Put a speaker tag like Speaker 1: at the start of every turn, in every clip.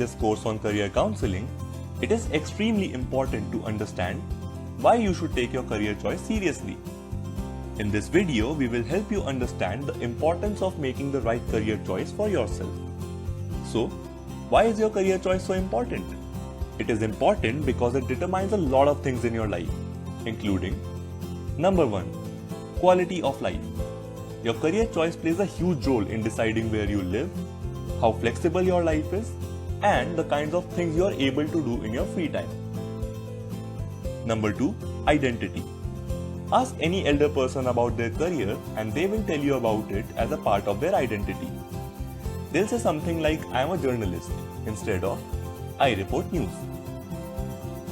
Speaker 1: this course on career counseling, it is extremely important to understand why you should take your career choice seriously. In this video, we will help you understand the importance of making the right career choice for yourself. So, why is your career choice so important? It is important because it determines a lot of things in your life, including number 1, quality of life. Your career choice plays a huge role in deciding where you live, how flexible your life is, and the kinds of things you are able to do in your free time. Number 2, identity. Ask any elder person about their career and they will tell you about it as a part of their identity. They'll say something like, I am a journalist, instead of, I report news.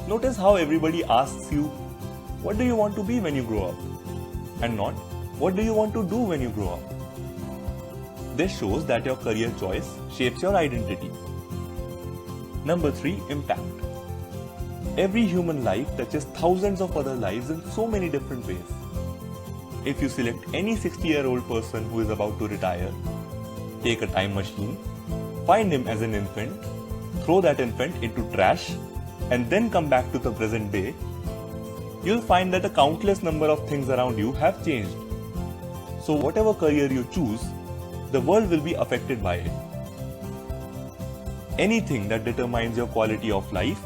Speaker 1: Notice how everybody asks you, what do you want to be when you grow up? And not, what do you want to do when you grow up? This shows that your career choice shapes your identity. Number 3, impact. Every human life touches thousands of other lives in so many different ways. If you select any 60-year-old person who is about to retire, take a time machine, find him as an infant, throw that infant into trash, and then come back to the present day, you'll find that a countless number of things around you have changed. So whatever career you choose, the world will be affected by it. Anything that determines your quality of life,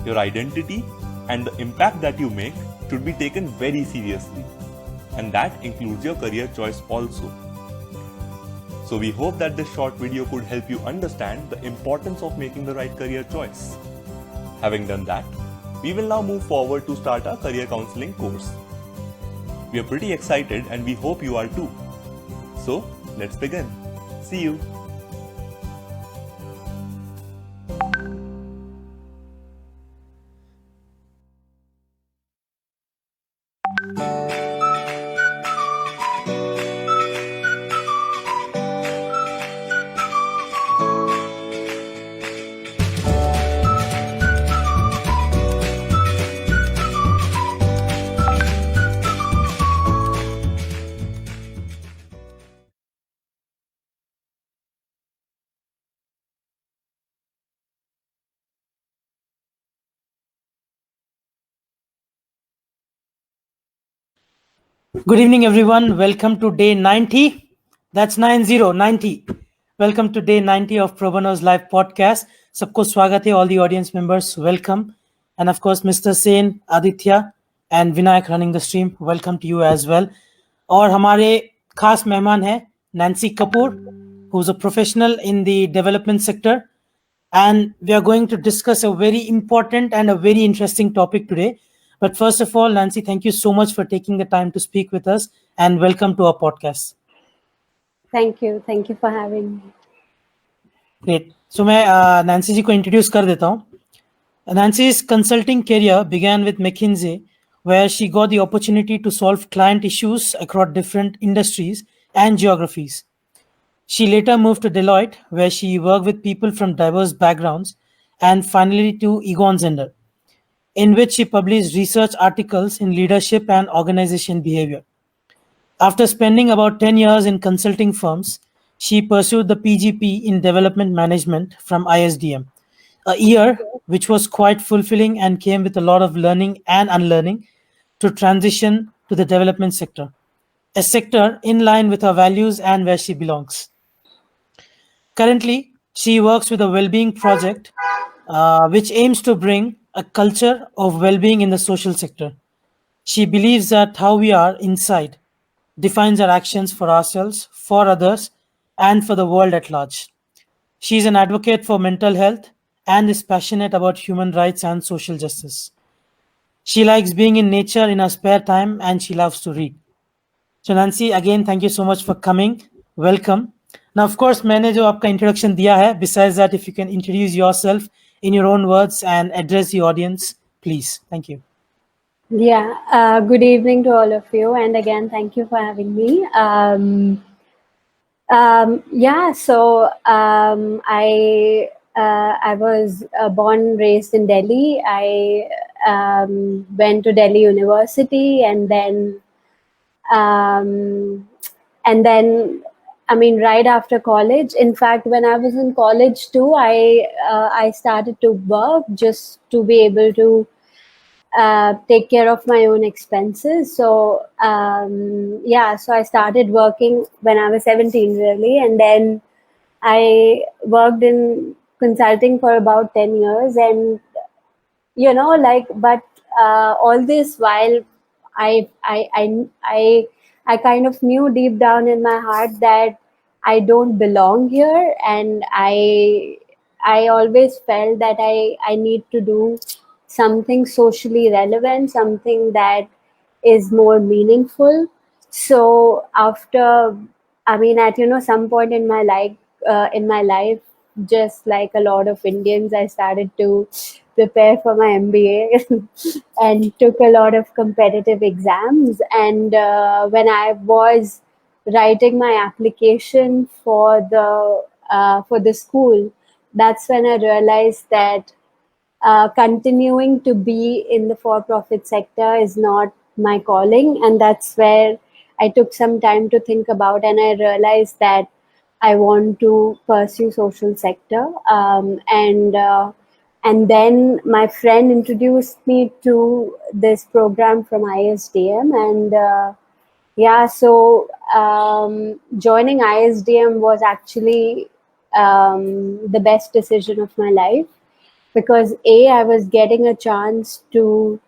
Speaker 1: your identity, and the impact that you make should be taken very seriously. And that includes your career choice also. So we hope that this short video could help you understand the importance of making the right career choice. Having done that, we will now move forward to start our career counseling course. We are pretty excited and we hope you are too. So let's begin. See you.
Speaker 2: Good evening, everyone. Welcome to day 90. That's 90. Welcome to day 90 of ProBano's live podcast. Sabko swagat hai, all the audience members. Welcome. And of course, Mr. Sen, Aditya, and Vinayak running the stream. Welcome to you as well. और हमारे खास मेहमान हैं Nancy Kapoor, who's a professional in the development sector. And we are going to discuss a very important and a very interesting topic today. But first of all, Nancy, thank you so much for taking the time to speak with us and welcome to our podcast.
Speaker 3: Thank you. Thank you for having me.
Speaker 2: Great. So मैं Nancy जी को introduce कर देता हूँ. Nancy's consulting career began with McKinsey, where she got the opportunity to solve client issues across different industries and geographies. She later moved to Deloitte, where she worked with people from diverse backgrounds, and finally to Egon Zehnder, in which she published research articles in leadership and organization behavior. After spending about 10 years in consulting firms, she pursued the PGP in development management from ISDM, a year which was quite fulfilling and came with a lot of learning and unlearning to transition to the development sector, a sector in line with her values and where she belongs. Currently, she works with a Wellbeing Project, which aims to bring a culture of well-being in the social sector. She believes that how we are inside defines our actions for ourselves, for others, and for the world at large. She is an advocate for mental health and is passionate about human rights and social justice. She likes being in nature in her spare time and she loves to read. So Nancy, again, thank you so much for coming. Welcome. Now, of course, मैंने जो आपका introduction दिया है, besides that, if you can introduce yourself in your own words and address the audience, please. Thank you.
Speaker 3: Yeah, good evening to all of you. And again, thank you for having me. I was born, raised in Delhi. I went to Delhi University and then I mean, right after college. In fact, when I was in college too, I started to work just to be able to take care of my own expenses. So yeah, so I started working when I was 17, really, and then I worked in consulting for about 10 years, and like, but all this while I, I i i I kind of knew deep down in my heart that I don't belong here, and I always felt that I need to do something socially relevant, something that is more meaningful. So after, I mean, at some point in my life, just like a lot of Indians, I started to prepare for my MBA and took a lot of competitive exams. And when I was writing my application for the school, that's when I realized that continuing to be in the for-profit sector is not my calling, and that's where I took some time to think about, and I realized that I want to pursue social sector. And then my friend introduced me to this program from ISDM, and yeah, so joining ISDM was actually the best decision of my life, because I was getting a chance to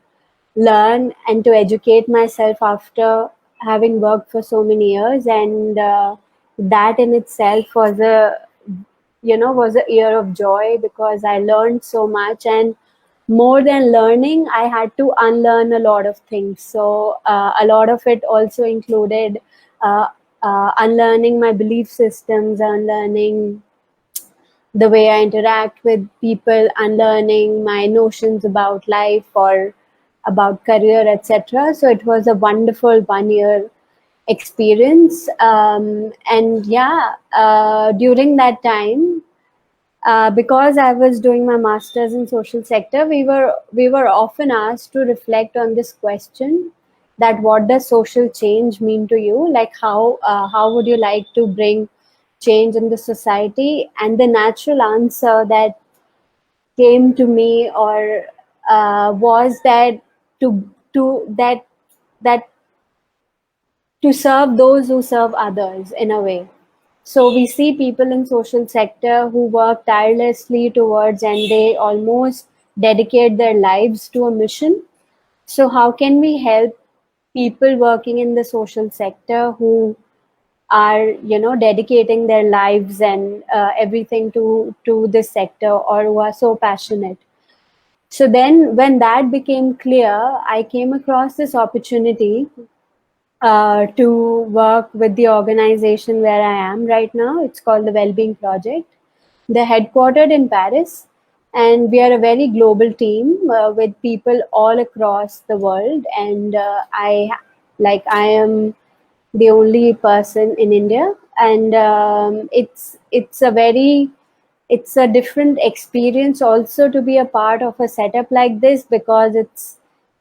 Speaker 3: learn and to educate myself after having worked for so many years, and that in itself was a year of joy, because I learned so much, and more than learning, I had to unlearn a lot of things. So a lot of it also included uh, unlearning my belief systems, unlearning the way I interact with people, unlearning my notions about life or about career, etc. So it was a wonderful 1 year experience. And yeah, during that time, because I was doing my master's in social sector, we were often asked to reflect on this question, that what does social change mean to you? Like how would you like to bring change in the society? And the natural answer that came to me, or was that to that to serve those who serve others in a way. So we see people in social sector who work tirelessly towards, and they almost dedicate their lives to a mission. So how can we help people working in the social sector who are dedicating their lives and everything to this sector, or who are so passionate? So then when that became clear, I came across this opportunity to work with the organization where I am right now. It's called the Wellbeing Project. They're headquartered in Paris, and we are a very global team with people all across the world. And I am the only person in India, and it's a different experience also to be a part of a setup like this,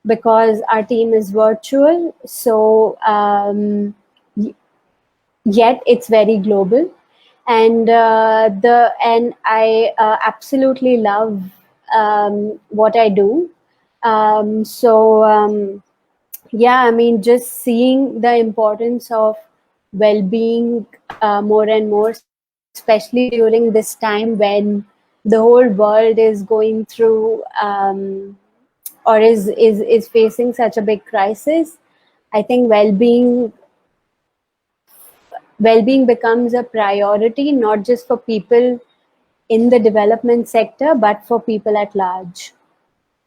Speaker 3: because our team is virtual. So yet it's very global, and I absolutely love what I do. Yeah, I mean, just seeing the importance of well-being more and more, especially during this time when the whole world is going through or is facing such a big crisis. I think well-being becomes a priority, not just for people in the development sector, but for people at large.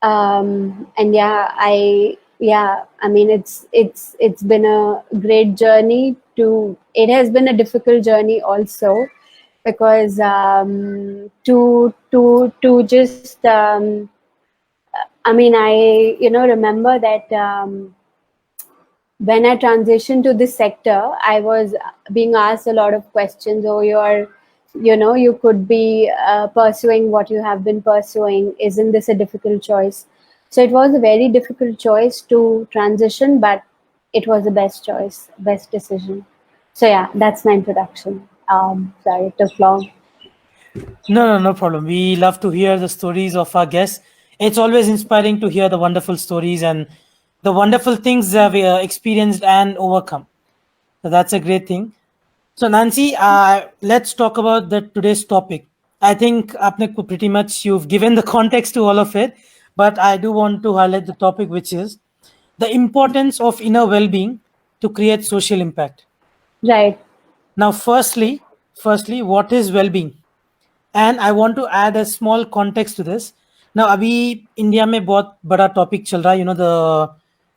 Speaker 3: And I mean, it's been a great journey. It has been a difficult journey also, because to just I mean, I remember that when I transitioned to this sector, I was being asked a lot of questions. Oh, you could be pursuing what you have been pursuing. Isn't this a difficult choice? So it was a very difficult choice to transition, but it was the best choice, best decision. So yeah, that's my introduction. Sorry, it took long.
Speaker 2: No problem. We love to hear the stories of our guests. It's always inspiring to hear the wonderful stories and the wonderful things that we experienced and overcome. So that's a great thing. So Nancy, let's talk about the today's topic. I think आपने pretty much you've given the context to all of it, but I do want to highlight the topic, which is the importance of inner well-being to create social impact.
Speaker 3: Right.
Speaker 2: Now, firstly, what is well-being? And I want to add a small context to this. Now, अभी India में बहुत बड़ा topic चल रहा है, the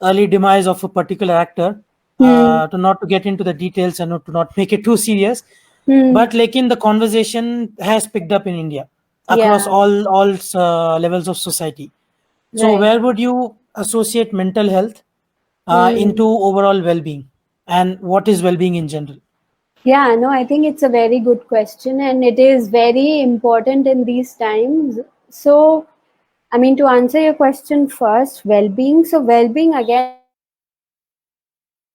Speaker 2: early demise of a particular actor. To not to get into the details and to not make it too serious, but lekin the conversation has picked up in India across
Speaker 3: Yeah.
Speaker 2: all levels of society. So,
Speaker 3: Right.
Speaker 2: where would you associate mental health into overall well-being, and what is well-being in general?
Speaker 3: Yeah, no, I think it's a very good question, and it is very important in these times. So, I mean, to answer your question first, well-being. So, well-being again,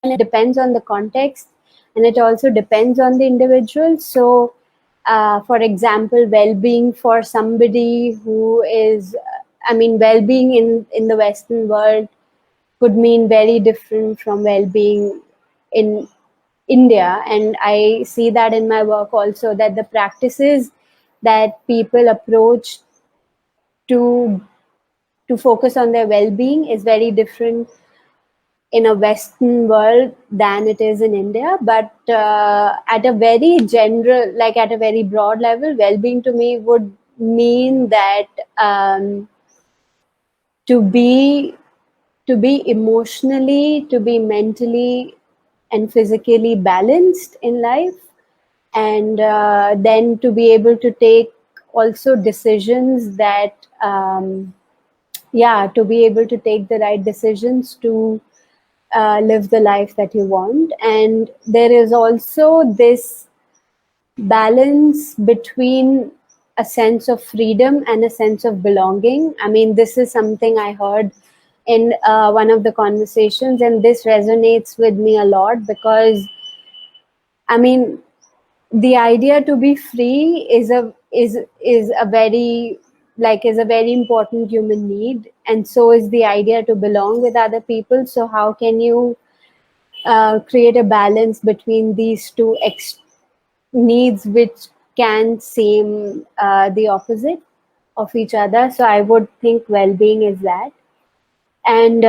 Speaker 3: it depends on the context, and it also depends on the individual. So, for example, well-being for somebody who is, I mean, well-being in the Western world could mean very different from well-being in India. And I see that in my work also, that the practices that people approach to focus on their well-being is very different in a Western world than it is in India. But at a very general, like at a very broad level, well-being to me would mean that to be emotionally, to be mentally and physically balanced in life, and then to be able to take also decisions that to be able to take the right decisions to live the life that you want. And there is also this balance between a sense of freedom and a sense of belonging. I mean, this is something I heard in one of the conversations, and this resonates with me a lot, because I mean, the idea to be free is a very, like, is a very important human need, and so is the idea to belong with other people. So how can you create a balance between these two needs, which can seem the opposite of each other? So I would think well-being is that. And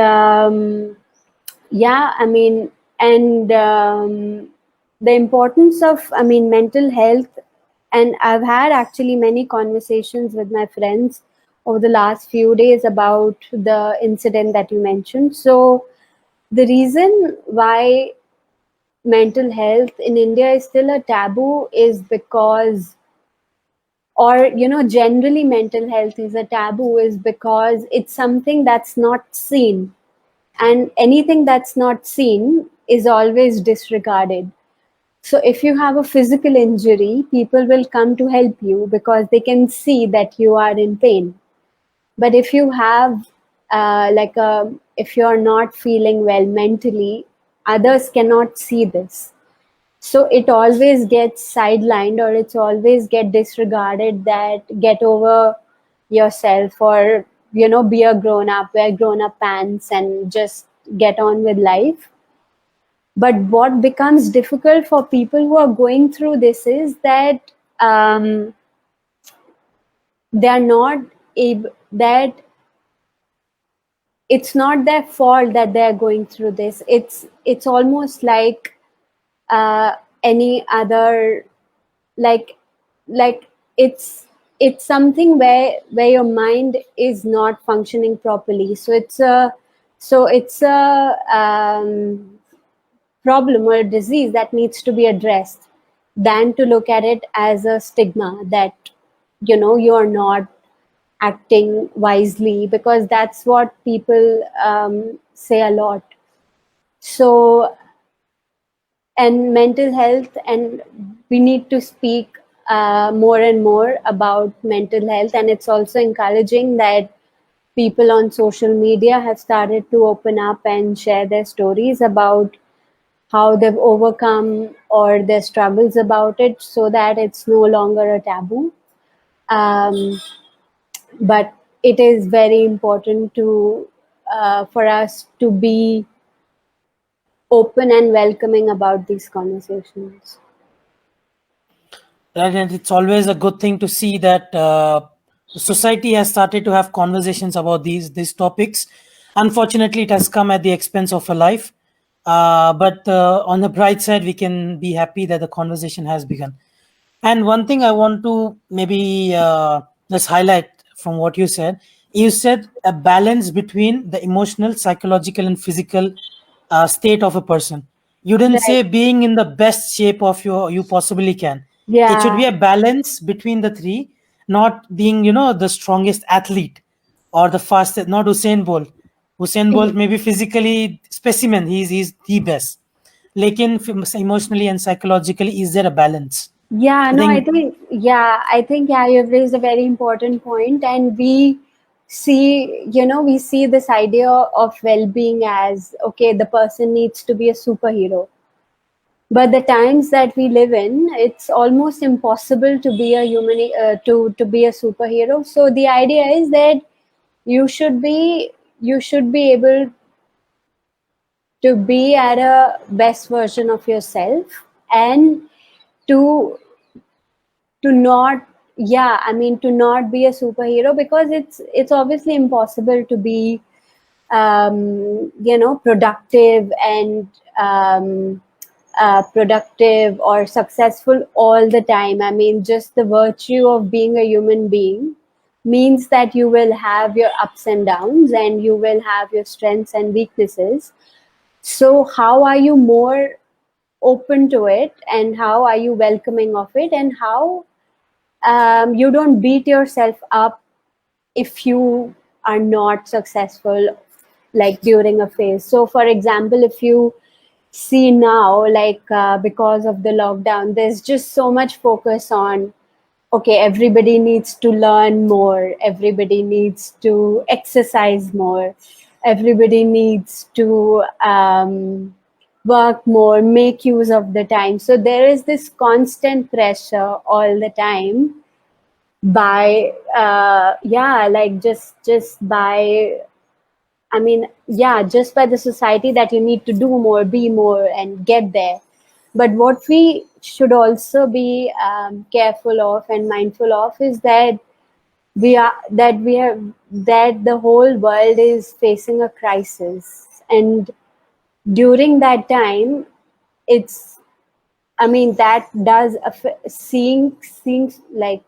Speaker 3: yeah, I mean, and the importance of, I mean, mental health. And I've had actually many conversations with my friends over the last few days about the incident that you mentioned. So the reason why mental health in India is still a taboo is because, or generally mental health is a taboo, is because it's something that's not seen, and anything that's not seen is always disregarded. So if you have a physical injury, people will come to help you because they can see that you are in pain. But if you have if you're not feeling well mentally, others cannot see this. So it always gets sidelined, or it's always get disregarded, that get over yourself, or be a grown up, wear grown up pants and just get on with life. But what becomes difficult for people who are going through this is that they are not able, that it's not their fault that they are going through this. It's almost like any other, like like it's something where your mind is not functioning properly. So it's a problem or a disease that needs to be addressed, than to look at it as a stigma that you're not acting wisely, because that's what people say a lot. So, and mental health, and we need to speak more and more about mental health. And it's also encouraging that people on social media have started to open up and share their stories about how they've overcome or their struggles about it, so that it's no longer a taboo. Um, but it is very important to for us to be open and welcoming about these conversations.
Speaker 2: Right, and it's always a good thing to see that society has started to have conversations about these topics. Unfortunately, it has come at the expense of a life. But on the bright side, we can be happy that the conversation has begun. And one thing I want to maybe just highlight from what you said a balance between the emotional, psychological, and physical state of a person. You didn't
Speaker 3: Right.
Speaker 2: say being in the best shape of you possibly can. It should
Speaker 3: Yeah.
Speaker 2: be a balance between the three, not being, the strongest athlete or the fastest, not Usain Bolt. Usain Bolt may be physically specimen, he's the best. Lekin emotionally and psychologically, is there a balance?
Speaker 3: Yeah,
Speaker 2: I
Speaker 3: no,
Speaker 2: think
Speaker 3: I think, yeah, you've raised a very important point, and we see this idea of well-being as, okay, the person needs to be a superhero. But the times that we live in, it's almost impossible to be a human, to be a superhero. So the idea is that you should be you should be able to be at a best version of yourself, and to not, yeah, I mean, to not be a superhero, because it's obviously impossible to be productive and productive or successful all the time. I mean, just the virtue of being a human being means that you will have your ups and downs, and you will have your strengths and weaknesses. So how are you more open to it, and how are you welcoming of it, and how you don't beat yourself up if you are not successful, like during a phase. So for example, if you see now, like because of the lockdown, there's just so much focus on, okay, everybody needs to learn more, everybody needs to exercise more, everybody needs to work more, make use of the time. So there is this constant pressure all the time by like just by, I mean, yeah, just by the society, that you need to do more, be more, and get there. But what we should also be careful of and mindful of is that that the whole world is facing a crisis, and during that time, it's, I mean, that does seeing like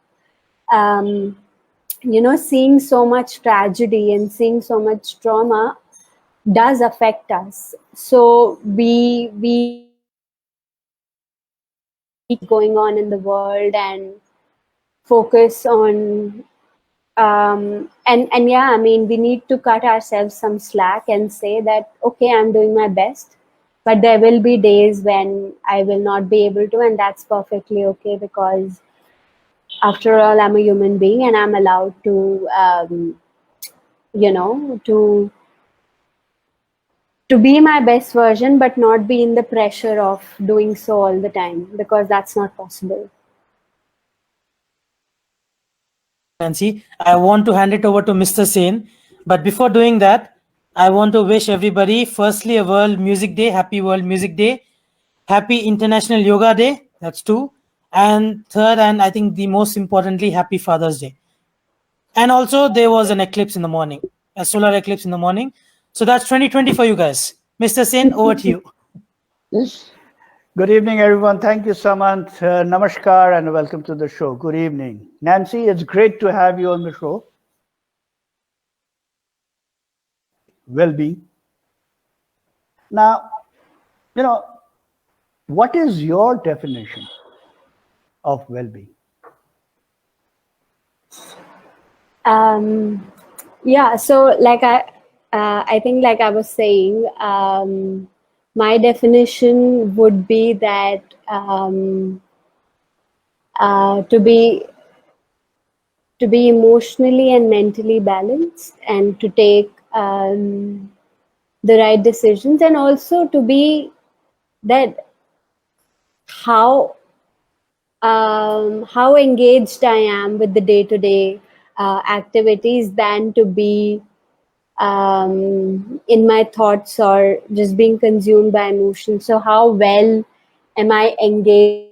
Speaker 3: um, seeing so much tragedy and seeing so much trauma does affect us. So we going on in the world and focus on and yeah, I mean, we need to cut ourselves some slack and say that, okay, I'm doing my best, but there will be days when I will not be able to, and that's perfectly okay, because after all, I'm a human being, and I'm allowed to you know to be my best version, but not be in the pressure of doing so all the time, because that's not possible.
Speaker 2: Nancy, I want to hand it over to Mr. Sen. But before doing that, I want to wish everybody, firstly, a World Music Day. Happy World Music Day. Happy International Yoga Day. That's two. And third, and I think the most importantly, Happy Father's Day. And also, there was an eclipse in the morning, a solar eclipse in the morning. So that's 2020 for you guys. Mr. Sen, over to you.
Speaker 4: Good evening, everyone. Thank you, Samant. Namaskar and welcome to the show. Good evening. Nancy, it's great to have you on the show. Well-being. Now, what is your definition of well-being?
Speaker 3: Yeah, so like I think, like I was saying, my definition would be that to be emotionally and mentally balanced, and to take the right decisions, and also to be that how engaged I am with the day-to-day activities than to be in my thoughts or just being consumed by emotions. So how well am I engaged?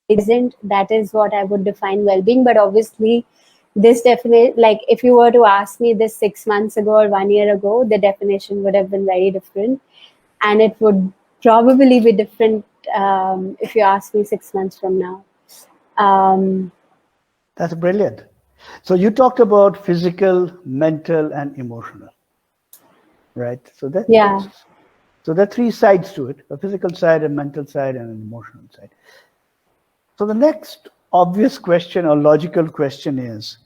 Speaker 3: That is what I would define well-being. But obviously, this definitely, like if you were to ask me this 6 months ago or 1 year ago, the definition would have been very different, and it would probably be different if you ask me 6 months from now.
Speaker 4: That's brilliant. So you talked about physical, mental, and emotional, right? So that,
Speaker 3: Yeah.
Speaker 4: so there are three sides to it: a physical side, a mental side, and an emotional side. So the next obvious question or logical question is,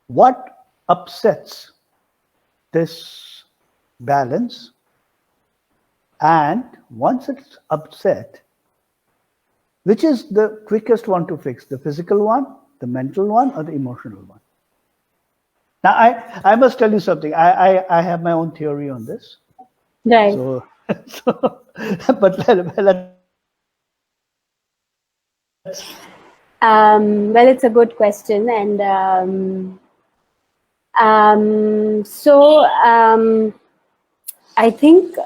Speaker 4: what upsets this balance? And once it's upset, which is the quickest one to fix, the physical one, the mental one, or the emotional one? Now, I must tell you something. I have my own theory on this.
Speaker 3: Right.
Speaker 4: So but let's.
Speaker 3: Well, it's a good question, and I think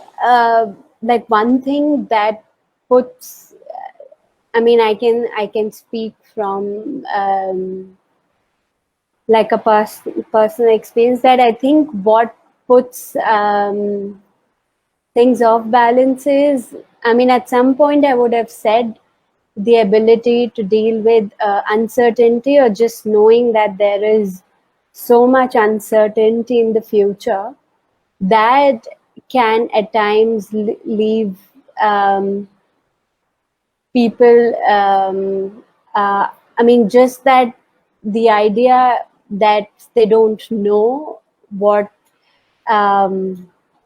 Speaker 3: like one thing that puts, I mean, I can speak from like a personal experience, that I think what puts things off balance is, I mean, at some point I would have said the ability to deal with uncertainty, or just knowing that there is so much uncertainty in the future that can at times leave people, I mean, just that the idea that they don't know what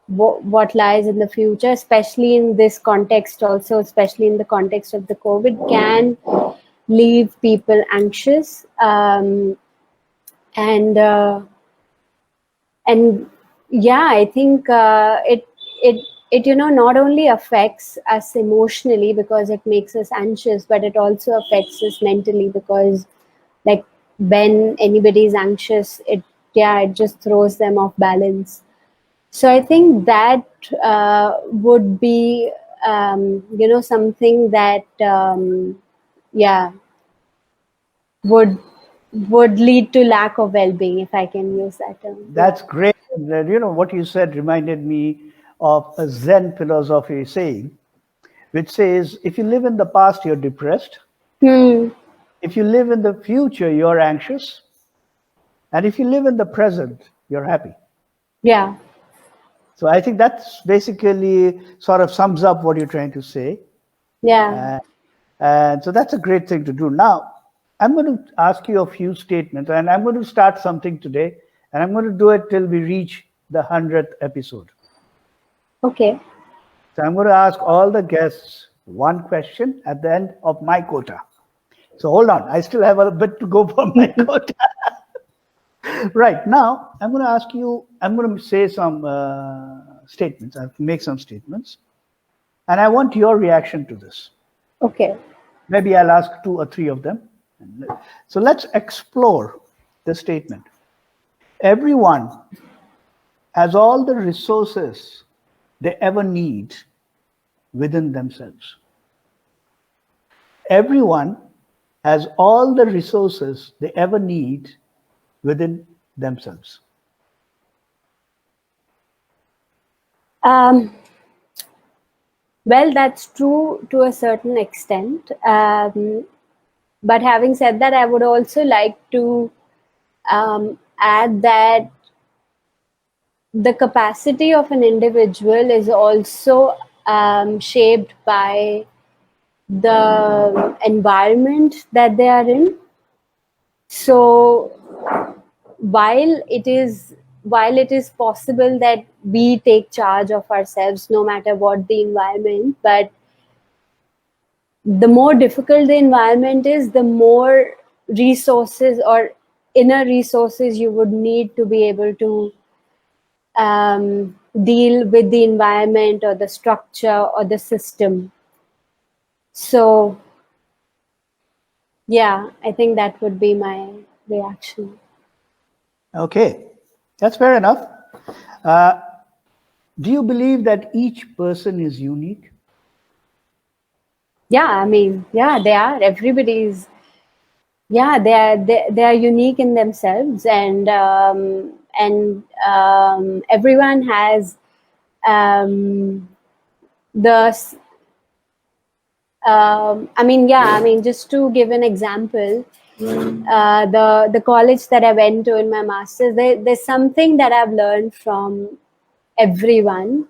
Speaker 3: what lies in the future, especially in this context, also especially in the context of the COVID, can leave people anxious, and yeah, I think it not only affects us emotionally because it makes us anxious, but it also affects us mentally, because like when anybody is anxious, it just throws them off balance. So I think that would be something that would lead to lack of well-being, if I can use that term.
Speaker 4: That's great. You know, what you said reminded me of a Zen philosophy saying, which says, if you live in the past, you're depressed. If you live in the future, you're anxious. And if you live in the present, you're happy.
Speaker 3: Yeah.
Speaker 4: So I think that's basically sort of sums up what you're trying to say.
Speaker 3: Yeah.
Speaker 4: And so that's a great thing to do. Now, I'm going to ask you a few statements, and I'm going to start something today, and I'm going to do it till we reach the 100th episode.
Speaker 3: Okay.
Speaker 4: So I'm going to ask all the guests one question at the end of my quota. So hold on, I still have a bit to go for my quota. Right, now I'm going to ask you, I'm going to say some statements, I have to make some statements, and I want your reaction to this.
Speaker 3: Okay.
Speaker 4: Maybe I'll ask 2 or 3 of them. So let's explore the statement. Everyone has all the resources they ever need within themselves. Everyone has all the resources they ever need within themselves.
Speaker 3: Well, that's true to a certain extent. But having said that, I would also like to add that the capacity of an individual is also shaped by the environment that they are in. So while it is possible that we take charge of ourselves no matter what the environment, but the more difficult the environment is, the more resources or inner resources you would need to be able to deal with the environment or the structure or the system. So yeah, I think that would be my reaction.
Speaker 4: Okay, that's fair enough. Do you believe that each person is unique?
Speaker 3: Yeah, I mean, yeah, they are. Everybody's, yeah, they are unique in themselves, and everyone has the. I mean, yeah, I mean, just to give an example, the college that I went to in my master's, there's something that I've learned from everyone,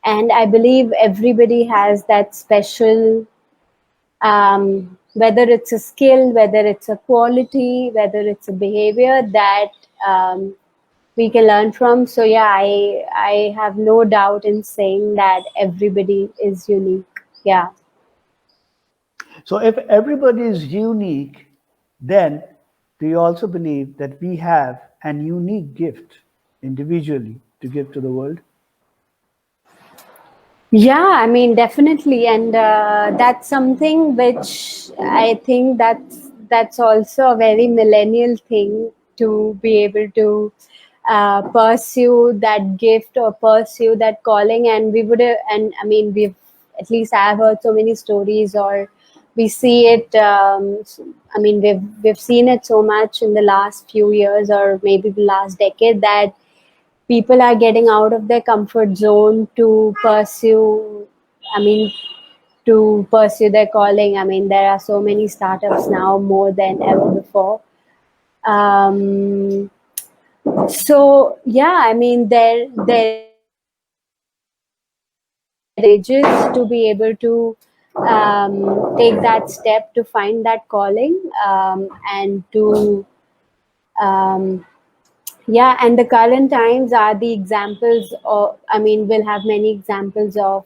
Speaker 3: and I believe everybody has that special, whether it's a skill, whether it's a quality, whether it's a behavior that we can learn from. So yeah, I have no doubt in saying that everybody is unique. Yeah.
Speaker 4: So if everybody is unique, then do you also believe that we have an unique gift individually to give to the world?
Speaker 3: Yeah, I mean, definitely, and that's something which I think that's also a very millennial thing, to be able to pursue that gift or pursue that calling. And we would, and I mean, we've, at least I've heard so many stories, or we see it. I mean, we've seen it so much in the last few years, or maybe the last decade, that people are getting out of their comfort zone to pursue, I mean, to pursue their calling. I mean, there are so many startups now, more than ever before. So yeah, I mean, there ages to be able to take that step to find that calling, and to yeah, and the current times are the examples of, I mean, we'll have many examples of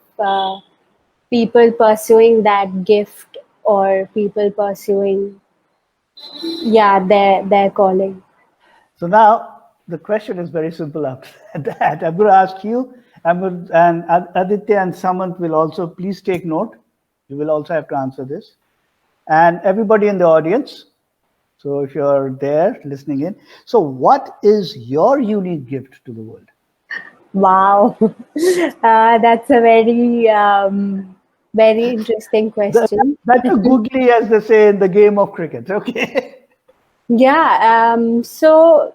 Speaker 3: people pursuing that gift, or people pursuing, yeah, their calling.
Speaker 4: So now the question is very simple after that. I'm going to ask you, and Aditya and Samant will also please take note. You will also have to answer this. And everybody in the audience. So if you're there listening in, so what is your unique gift to the world?
Speaker 3: Wow. That's a very very interesting question.
Speaker 4: That's a googly, as they say in the game of cricket. Okay.
Speaker 3: Yeah, so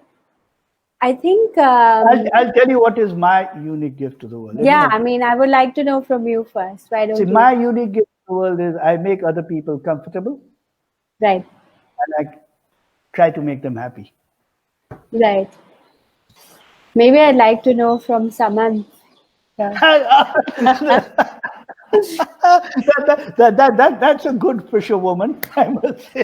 Speaker 3: I think
Speaker 4: I'll tell you what is my unique gift to the world.
Speaker 3: yeah, I mean, I would like to know from you first. Why don't
Speaker 4: See,
Speaker 3: you?
Speaker 4: my unique gift to the world is I make other people comfortable
Speaker 3: Right,
Speaker 4: and I try to make them happy.
Speaker 3: right. Maybe I'd like to know from someone.
Speaker 4: That's a good fisherwoman, I must say.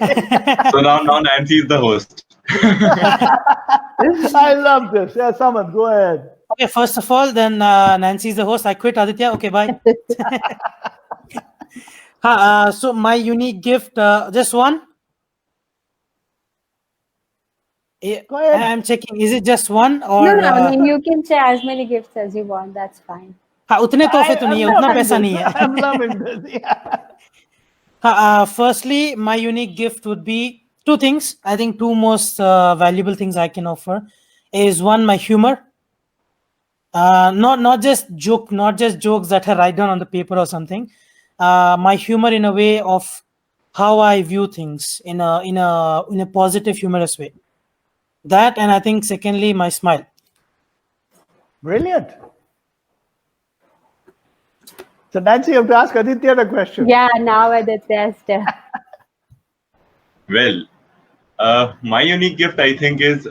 Speaker 1: So now Nancy is the host.
Speaker 4: I love this. Yeah, Samant, go ahead.
Speaker 2: Okay, first of all, then Nancy is the host. I quit, Aditya. Okay, bye. So my unique gift, just one?
Speaker 4: Go ahead.
Speaker 2: I'm checking. Is it just one
Speaker 3: No,
Speaker 2: or?
Speaker 3: no, I mean, you can say as many gifts as you want. That's fine.
Speaker 2: हाँ, उतने तोहफे तो नहीं है, उतना पैसा नहीं है.
Speaker 4: I'm loving this. Yeah.
Speaker 2: Firstly, my unique gift would be two things. I think two most valuable things I can offer is one, my humor. Not just jokes that I write down on the paper or something. My humor in a way of how I view things in a positive, humorous way. That, and I think secondly, my smile.
Speaker 4: Brilliant. So Nancy, you have to ask Aditya the question.
Speaker 3: Yeah, now Aditya's turn.
Speaker 1: Well, my unique gift, I think, is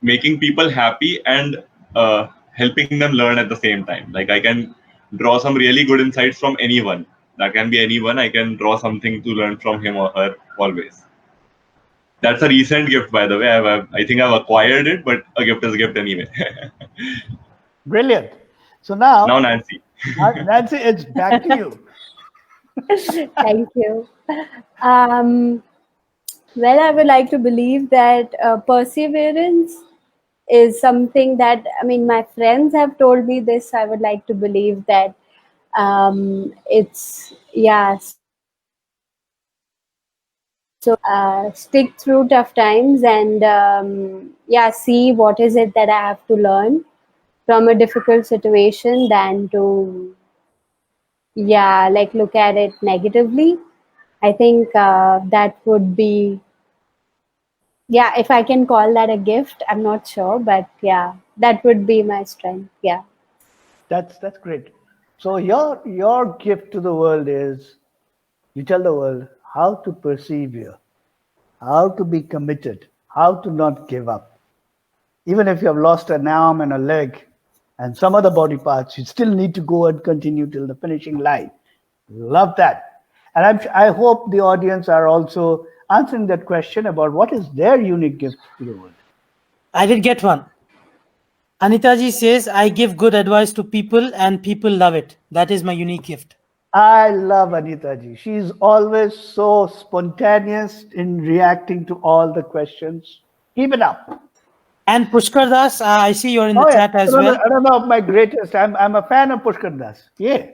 Speaker 1: making people happy and helping them learn at the same time. Like, I can draw some really good insights from anyone. That can be anyone. I can draw something to learn from him or her always. That's a recent gift, by the way. I think I've acquired it, but a gift is a gift anyway.
Speaker 4: Brilliant. So now
Speaker 1: Nancy.
Speaker 4: Nancy, it's back to you.
Speaker 3: Thank you. Well, I would like to believe that perseverance is something that, I mean, my friends have told me this. I would like to believe that it's, yeah. So stick through tough times and yeah, see what is it that I have to learn from a difficult situation than to, yeah, like look at it negatively. I think that would be, yeah, if I can call that a gift, I'm not sure, but yeah, that would be my strength. Yeah.
Speaker 4: That's great. So your gift to the world is you tell the world how to persevere, how to be committed, how to not give up. Even if you have lost an arm and a leg and some other body parts, you still need to go and continue till the finishing line. Love that. And I hope the audience are also answering that question about what is their unique gift to the world.
Speaker 2: I did get one. Anitaji says, I give good advice to people and people love it. That is my unique gift.
Speaker 4: I love Anita ji. She's always so spontaneous in reacting to all the questions. Keep it up.
Speaker 2: And Pushkar Das, I see you're in the chat as well.
Speaker 4: Another of my greatest. I'm a fan of Pushkar Das. Yeah.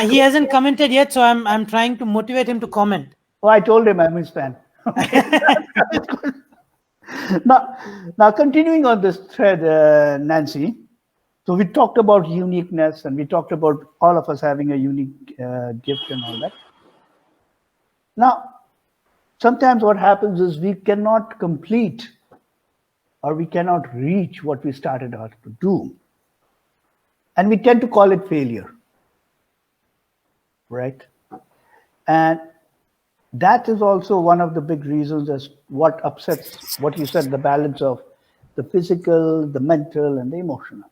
Speaker 2: He hasn't commented yet, so I'm trying to motivate him to comment.
Speaker 4: Oh, I told him I'm his fan. Now, continuing on this thread, Nancy. So we talked about uniqueness, and we talked about all of us having a unique gift and all that. Now, sometimes what happens is we cannot complete or we cannot reach what we started out to do. And we tend to call it failure, right? And that is also one of the big reasons as what upsets what you said, the balance of the physical, the mental, and the emotional.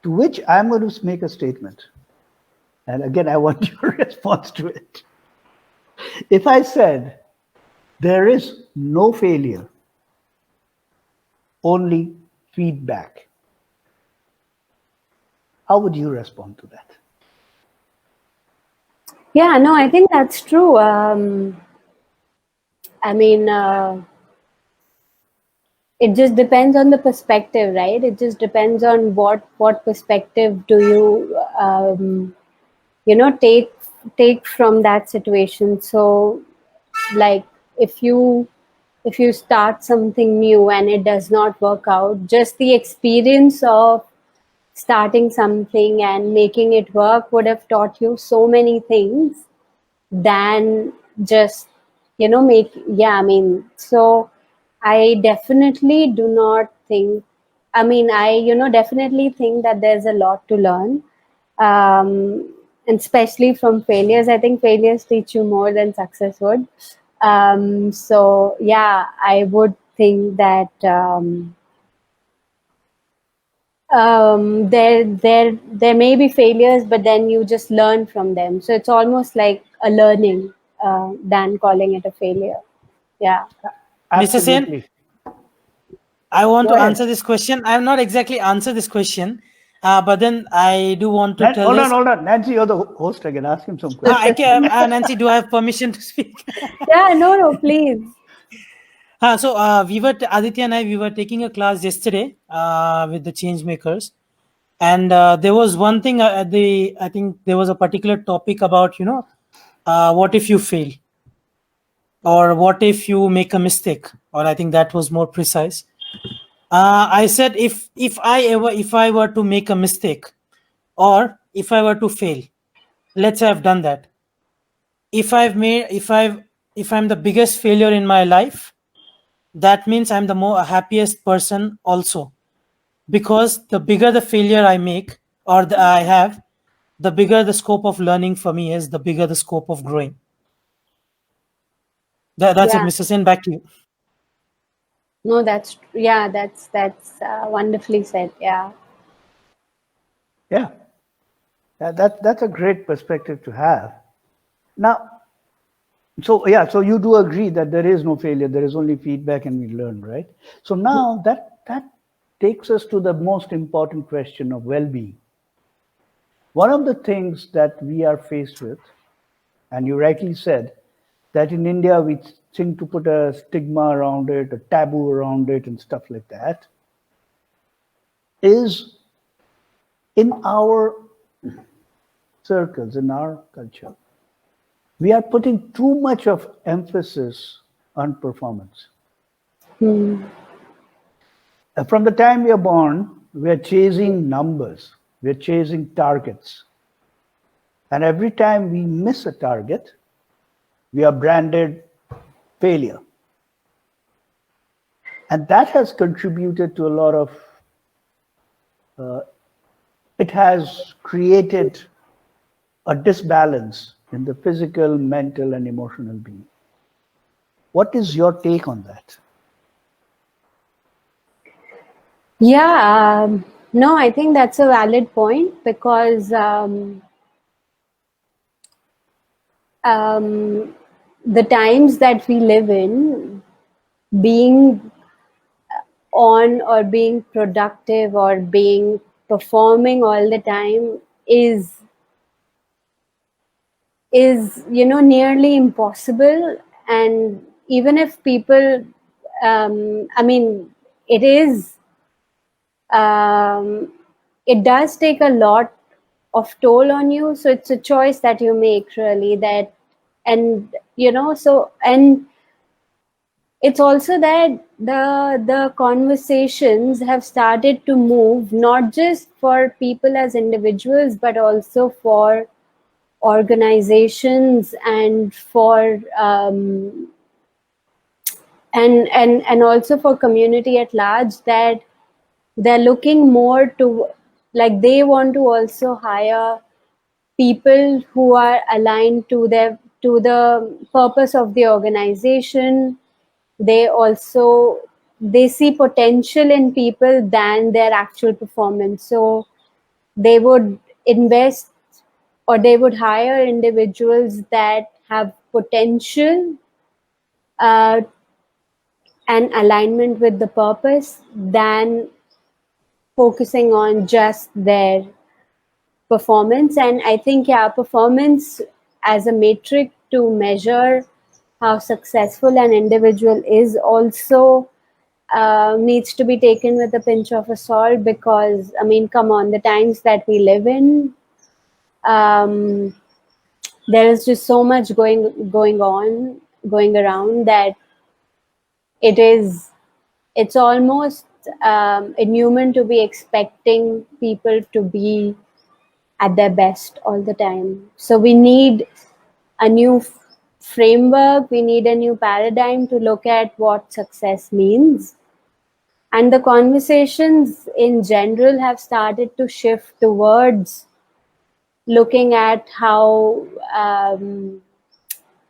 Speaker 4: To which I'm going to make a statement. And again, I want your response to it. If I said there is no failure, only feedback, how would you respond to that?
Speaker 3: Yeah, no, I think that's true. I mean, it just depends on the perspective, right? It just depends on what perspective do you, take from that situation. So, like, if you start something new and it does not work out, just the experience of starting something and making it work would have taught you so many things than just, so I definitely do not think, I definitely think that there's a lot to learn. And especially from failures. I think failures teach you more than success would. So yeah, I would think that there may be failures, but then you just learn from them. So it's almost like a learning than calling it a failure. Yeah.
Speaker 2: Mr. Sen, I want to answer this question. I have not exactly answered this question, but then I do want to tell this.
Speaker 4: Hold on. Nancy, you're the host. I can ask him some questions.
Speaker 2: Nancy, do I have permission to speak?
Speaker 3: Yeah, no, please.
Speaker 2: So Aditya and I, we were taking a class yesterday with the change makers. And there was one thing I think there was a particular topic about, what if you fail? Or what if you make a mistake? Or I think that was more precise. I said, if I were to make a mistake, or if I were to fail, let's say I've done that. If I'm the biggest failure in my life, that means I'm the more happiest person also, because the bigger the failure I make or I have, the bigger the scope of learning for me is, the bigger the scope of growing. That's it, Mr. Sen, back to you.
Speaker 3: No, that's wonderfully said. Yeah.
Speaker 4: Yeah. That's a great perspective to have. Now, so you do agree that there is no failure, there is only feedback and we learn, right? So now that takes us to the most important question of well-being. One of the things that we are faced with, and you rightly said, that in India we seem to put a stigma around it, a taboo around it and stuff like that. is in our circles, in our culture, we are putting too much of emphasis on performance. From the time we are born, we are chasing numbers, we are chasing targets. And every time we miss a target, we are branded failure. And that has contributed to a lot of, it has created a disbalance in the physical, mental, and emotional being. What is your take on that?
Speaker 3: Yeah, no, I think that's a valid point because the times that we live in, being on or being productive or being performing all the time is nearly impossible. And even if people it is it does take a lot of toll on you, so it's a choice that you make, really, that. And and it's also that the conversations have started to move, not just for people as individuals, but also for organizations and for and also for community at large, that they're looking more to, like, they want to also hire people who are aligned to the purpose of the organization. They see potential in people than their actual performance, so they would invest, or they would hire individuals that have potential and alignment with the purpose than focusing on just their performance. And I think, yeah, performance as a metric to measure how successful an individual is also needs to be taken with a pinch of salt, because, I mean, come on, the times that we live in, there is just so much going around, that it's almost inhuman to be expecting people to be at their best all the time. So we need a new framework, we need a new paradigm to look at what success means. And the conversations in general have started to shift towards looking at how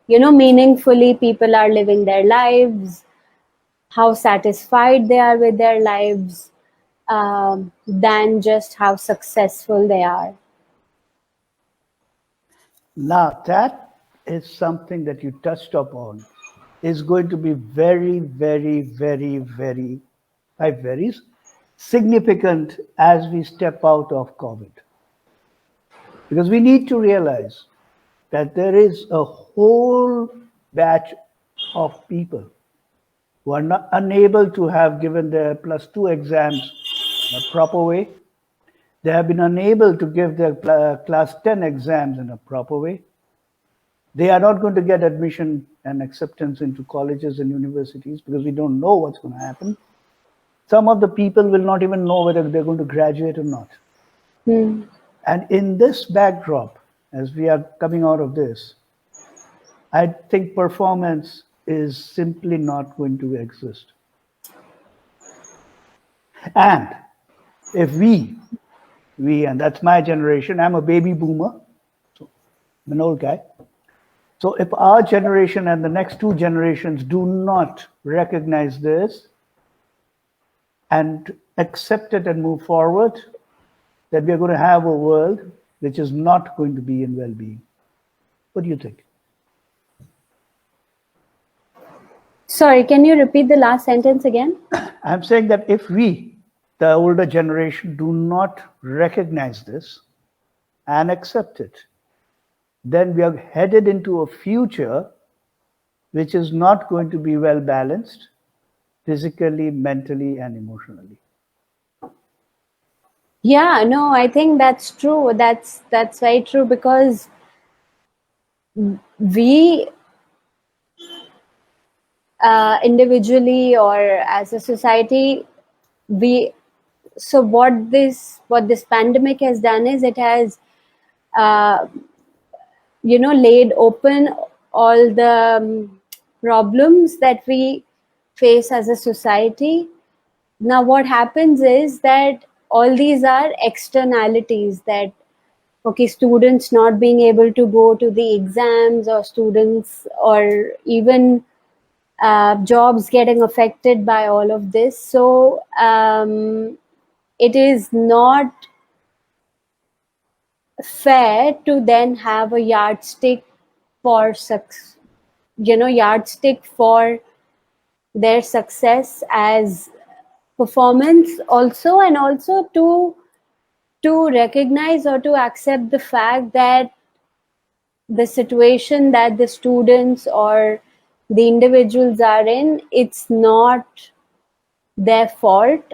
Speaker 3: meaningfully people are living their lives, how satisfied they are with their lives, than just how successful they are.
Speaker 4: Now, that is something that you touched upon, is going to be very, very, very, very, very significant as we step out of COVID. Because we need to realize that there is a whole batch of people who are not unable to have given their +2 exams in a proper way. They have been unable to give their class 10 exams in a proper way. They are not going to get admission and acceptance into colleges and universities because we don't know what's going to happen. Some of the people will not even know whether they're going to graduate or not. And in this backdrop, as we are coming out of this, I think performance is simply not going to exist. And if we, and that's my generation, I'm a baby boomer, so I'm an old guy. So if our generation and the next two generations do not recognize this and accept it and move forward, that we are going to have a world which is not going to be in well-being. What do you think?
Speaker 3: Sorry, can you repeat the last sentence again?
Speaker 4: I'm saying that if we, the older generation, do not recognize this and accept it, then we are headed into a future which is not going to be well balanced physically, mentally, and emotionally.
Speaker 3: Yeah, no, I think that's true. That's very true, because we individually or as a society, we so what this pandemic has done is it has uh, laid open all the problems that we face as a society. Now what happens is that all these are externalities, that okay, students not being able to go to the exams, or students, or even jobs getting affected by all of this. So it is not fair to then have a yardstick for yardstick for their success as performance also, and also to recognize or to accept the fact that the situation that the students or the individuals are in, it's not their fault.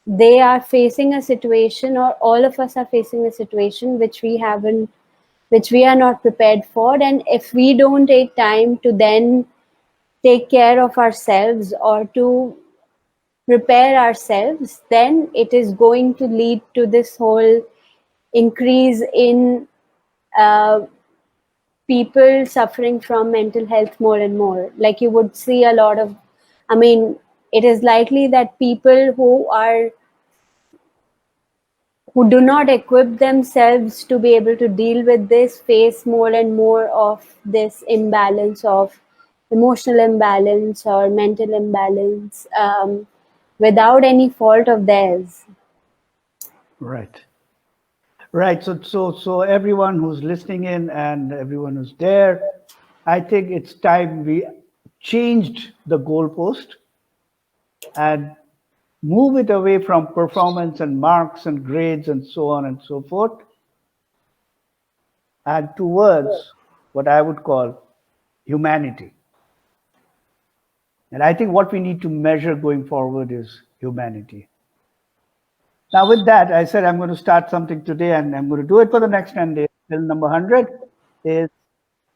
Speaker 3: They are facing a situation, or all of us are facing a situation which we are not prepared for. And if we don't take time to then take care of ourselves or to prepare ourselves, then it is going to lead to this whole increase in people suffering from mental health more and more. Like you would see a lot of, I mean, it is likely that people who do not equip themselves to be able to deal with this face more and more of this imbalance of emotional imbalance or mental imbalance, without any fault of theirs.
Speaker 4: Right. Right. So everyone who's listening in and everyone who's there, I think it's time we changed the goalpost and move it away from performance and marks and grades and so on and so forth, and towards what I would call humanity. And I think what we need to measure going forward is humanity. Now, with that, I said I'm going to start something today, and I'm going to do it for the next 10 days. Till number 100 is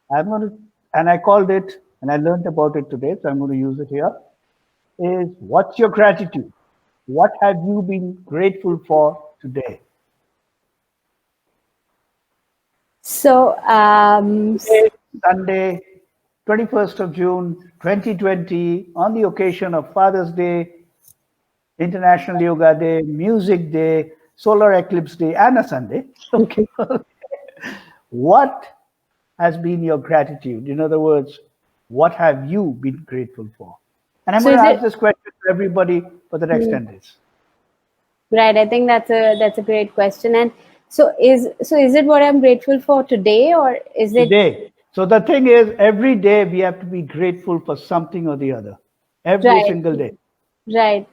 Speaker 4: and I called it, and I learned about it today, so I'm going to use it here, is what's your gratitude? What have you been grateful for today?
Speaker 3: So,
Speaker 4: Sunday, 21st of June, 2020, on the occasion of Father's Day, International Yoga Day, Music Day, Solar Eclipse Day, and a Sunday. Okay. What has been your gratitude? In other words, what have you been grateful for? And I'm going to ask this question to everybody for the next 10 days.
Speaker 3: Right. I think that's a great question. And so is it what I'm grateful for today, or is it
Speaker 4: today? So the thing is, every day we have to be grateful for something or the other. Every single day.
Speaker 3: Right.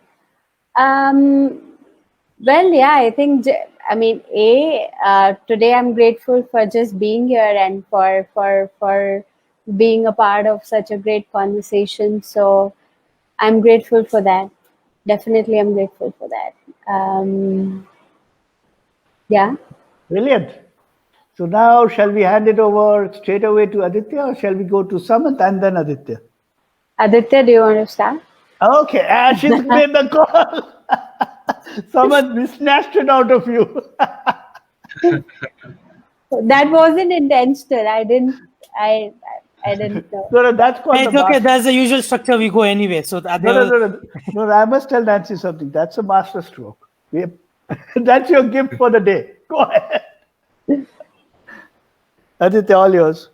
Speaker 3: Well, yeah, I think, I mean, today I'm grateful for just being here and for being a part of such a great conversation. So I'm grateful for that. Definitely, I'm grateful for that. Yeah.
Speaker 4: Brilliant. So now, shall we hand it over straight away to Aditya, or shall we go to Samat and then Aditya?
Speaker 3: Aditya, do you want to start?
Speaker 4: Okay, she's made the call. Samat, we snatched it out of you.
Speaker 3: That wasn't intentional. I didn't know.
Speaker 4: No, that's called
Speaker 2: it's okay. That's the usual structure. We go anyway. So
Speaker 4: no, I must tell Nancy something. That's a master stroke. That's your gift for the day. Go ahead. Aditya, all yours.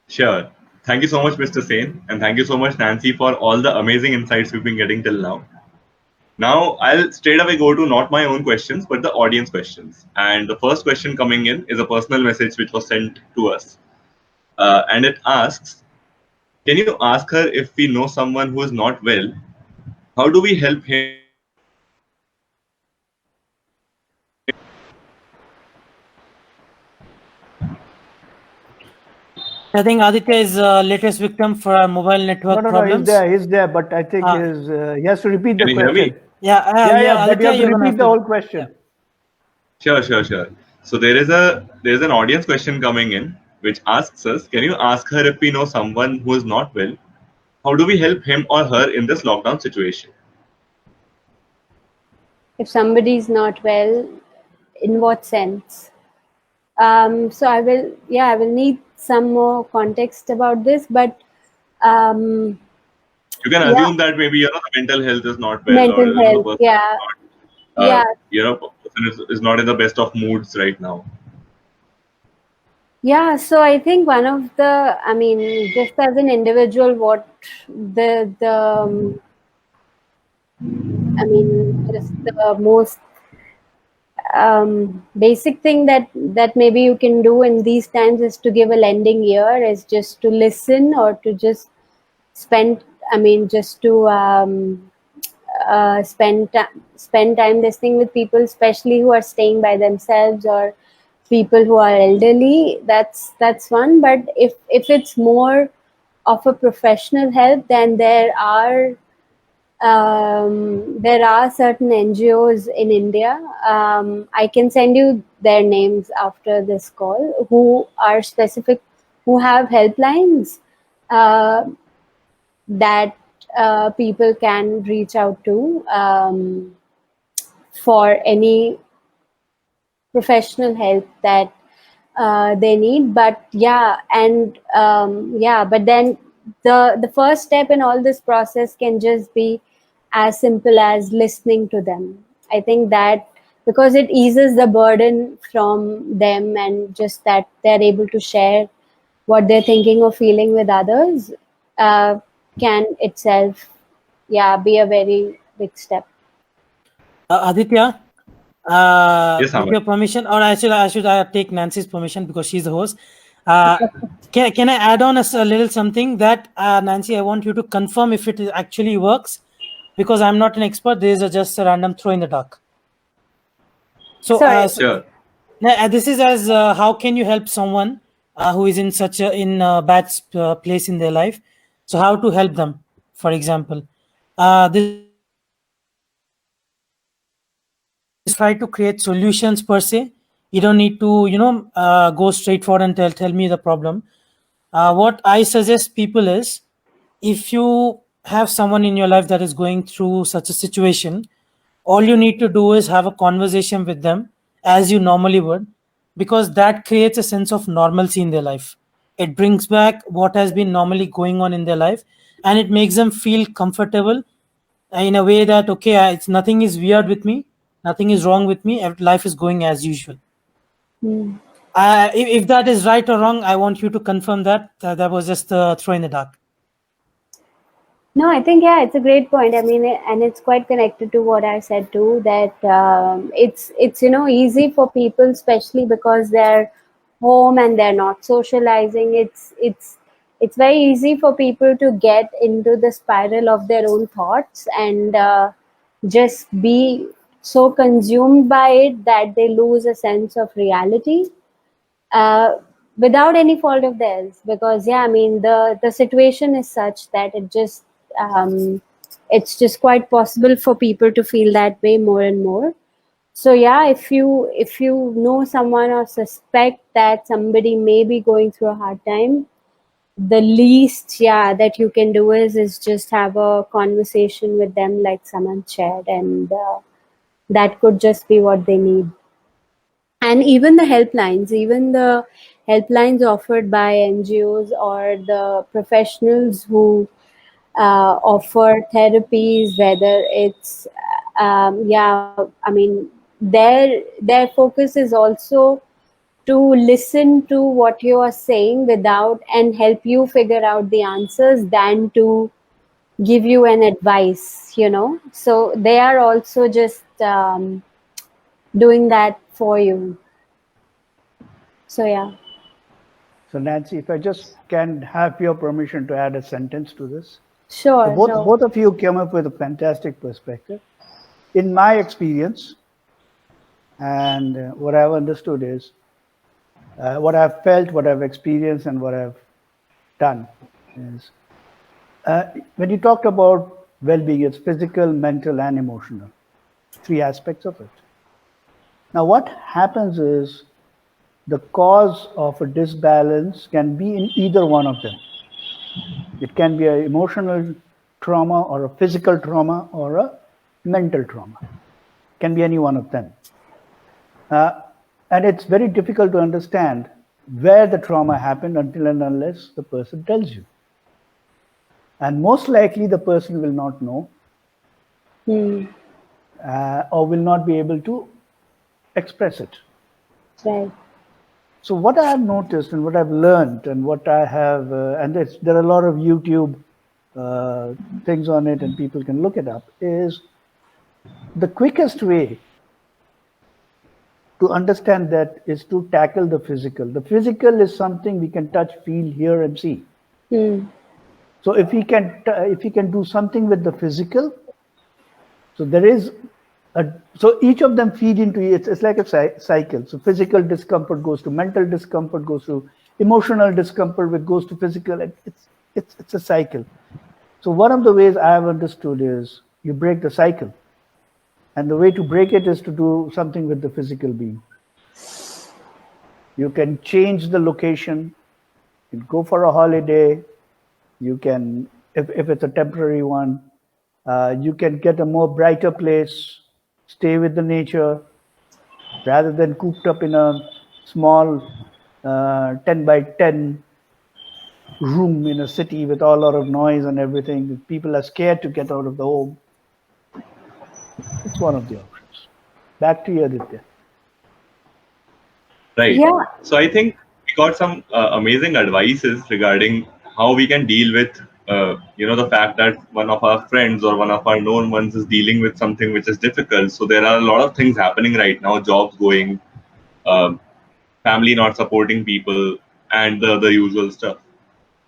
Speaker 1: Sure. Thank you so much, Mr. Sen, and thank you so much, Nancy, for all the amazing insights we've been getting till now. Now, I'll straight away go to not my own questions, but the audience questions. And the first question coming in is a personal message which was sent to us. And it asks, can you ask her if we know someone who is not well? How do we help him?
Speaker 2: I think Aditya is latest victim for mobile network problems.
Speaker 4: He's there, but I think he has to repeat the question.
Speaker 2: Yeah,
Speaker 4: but you
Speaker 2: Aditya,
Speaker 4: have to
Speaker 2: you're gonna
Speaker 4: repeat
Speaker 2: have
Speaker 4: the
Speaker 2: to.
Speaker 4: whole question.
Speaker 1: Sure. So there's an audience question coming in which asks us, can you ask her if we know someone who is not well? How do we help him or her in this lockdown situation?
Speaker 3: If somebody is not well, in what sense? So I will need some more context about this, but um,
Speaker 1: You can
Speaker 3: yeah,
Speaker 1: assume that maybe the mental health is not well, or
Speaker 3: mental
Speaker 1: the
Speaker 3: health.
Speaker 1: person
Speaker 3: Yeah,
Speaker 1: is not,
Speaker 3: yeah,
Speaker 1: person is not in the best of moods right now.
Speaker 3: yeah. So I think one of the, I mean, just as an individual, what I mean, just the most basic thing that maybe you can do in these times is to give a lending ear, is just to listen, or to just spend, I mean, just to spend time listening with people, especially who are staying by themselves, or people who are elderly. That's one. But if it's more of a professional help, then there are certain NGOs in India. I can send you their names after this call, who are specific, who have helplines uh, that people can reach out to for any professional help that they need. But but then the first step in all this process can just be as simple as listening to them. I think that, because it eases the burden from them, and just that they're able to share what they're thinking or feeling with others, uh, can itself be a very big step.
Speaker 2: Aditya,
Speaker 1: Yes,
Speaker 2: with
Speaker 1: Ahmed.
Speaker 2: your permission, or I should take Nancy's permission because she's the host. Uh, can I add on a little something that Nancy, I want you to confirm if it actually works, because I'm not an expert. This is just a random throw in the dark. So,
Speaker 3: Sorry.
Speaker 1: Sure.
Speaker 2: this is as how can you help someone who is in such a bad place in their life? So how to help them, for example. This try to create solutions per se. You don't need to go straight forward and tell me the problem. What I suggest people is, if you have someone in your life that is going through such a situation, all you need to do is have a conversation with them as you normally would, because that creates a sense of normalcy in their life. It brings back what has been normally going on in their life, and it makes them feel comfortable in a way that, okay, it's nothing is weird with me, nothing is wrong with me, life is going as usual. If that is right or wrong, I want you to confirm that. That was just a throw in the dark.
Speaker 3: No, I think it's a great point. I mean, and it's quite connected to what I said too. That it's easy for people, especially because they're home and they're not socializing. It's very easy for people to get into the spiral of their own thoughts, and just be so consumed by it that they lose a sense of reality, uh, without any fault of theirs. Because I mean, the situation is such that um, it's just quite possible for people to feel that way more and more. So if you know someone or suspect that somebody may be going through a hard time, the least that you can do is just have a conversation with them, like someone shared, and that could just be what they need. And even the helplines offered by NGOs, or the professionals who offer therapies, whether it's I mean, their focus is also to listen to what you are saying without, and help you figure out the answers, than to give you an advice. So they are also just doing that for you. So
Speaker 4: So, Nancy, if I just can have your permission to add a sentence to this. So
Speaker 3: sure.
Speaker 4: both of you came up with a fantastic perspective. In my experience, and what I've understood is, what I've felt, what I've experienced, and what I've done is, when you talked about Well-being is physical, mental, and emotional. 3 aspects of it. Now, what happens is the cause of a disbalance can be in either one of them. It can be an emotional trauma or a physical trauma or a mental trauma. It can be any one of them. And it's very difficult to understand where the trauma happened until and unless the person tells you. And most likely the person will not know or will not be able to express it.
Speaker 3: Right.
Speaker 4: So what I have noticed and what I've learned and what I have, and there are a lot of YouTube things on it and people can look it up, is the quickest way to understand that is to tackle the physical. The physical is something we can touch, feel, hear, and see. So if we can do something with the physical, so there is so each of them feed into it. It's like a cycle. So physical discomfort goes to mental discomfort, goes to emotional discomfort, which goes to physical. It's a cycle. So one of the ways I have understood is you break the cycle. And the way to break it is to do something with the physical being. You can change the location. You can go for a holiday. You can, if it's a temporary one, you can get a more brighter place, stay with the nature, rather than cooped up in a small 10 by 10 room in a city with a lot of noise and everything. People are scared to get out of the home. It's one of the options. Back to you, Aditya.
Speaker 1: Right.
Speaker 3: Yeah.
Speaker 1: So I think we got some amazing advices regarding how we can deal with, the fact that one of our friends or one of our known ones is dealing with something which is difficult. So there are a lot of things happening right now, jobs going, family not supporting people, and the usual stuff.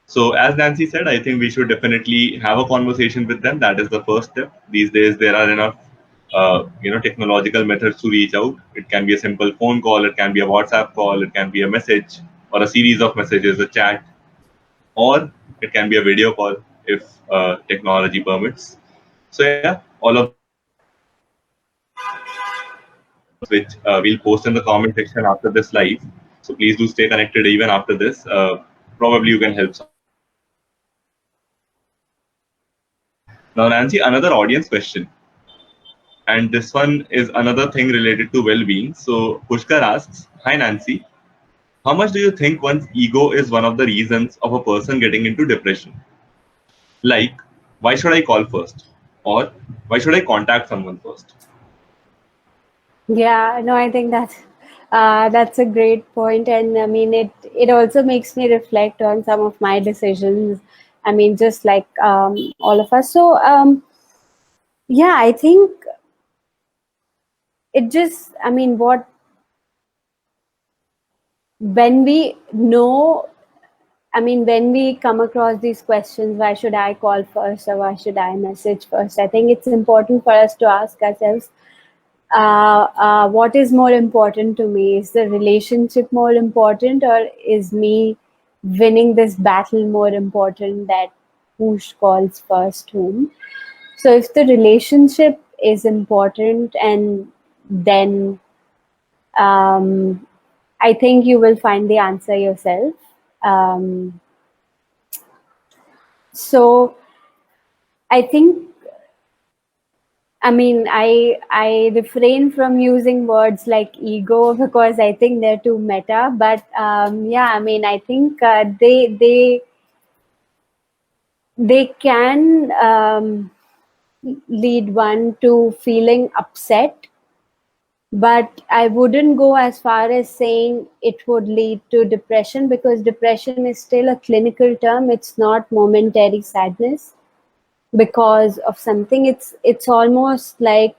Speaker 1: So as Nancy said, I think we should definitely have a conversation with them. That is the first step. These days there are enough, technological methods to reach out. It can be a simple phone call, it can be a WhatsApp call, it can be a message or a series of messages, a chat, or it can be a video call if technology permits. So yeah, all of which we'll post in the comment section after this live. So please do stay connected even after this. Probably you can help. Now, Nancy, another audience question. And this one is another thing related to well-being. So Pushkar asks, "Hi Nancy, how much do you think one's ego is one of the reasons of a person getting into depression? Like, why should I call first? Or why should I contact someone first?"
Speaker 3: Yeah, no, I think that's a great point, and I mean it also makes me reflect on some of my decisions. I mean, just like all of us. So yeah, I think it just, I mean, when we know, I mean, when we come across these questions, why should I call first or why should I message first? I think it's important for us to ask ourselves, what is more important to me? Is the relationship more important, or is me winning this battle more important, that who calls first whom? So if the relationship is important, and then I think you will find the answer yourself. So I think, I mean, I refrain from using words like ego because I think they're too meta. But yeah, I mean, I think they can lead one to feeling upset. But I wouldn't go as far as saying it would lead to depression, because depression is still a clinical term. It's not momentary sadness because of something. It's almost like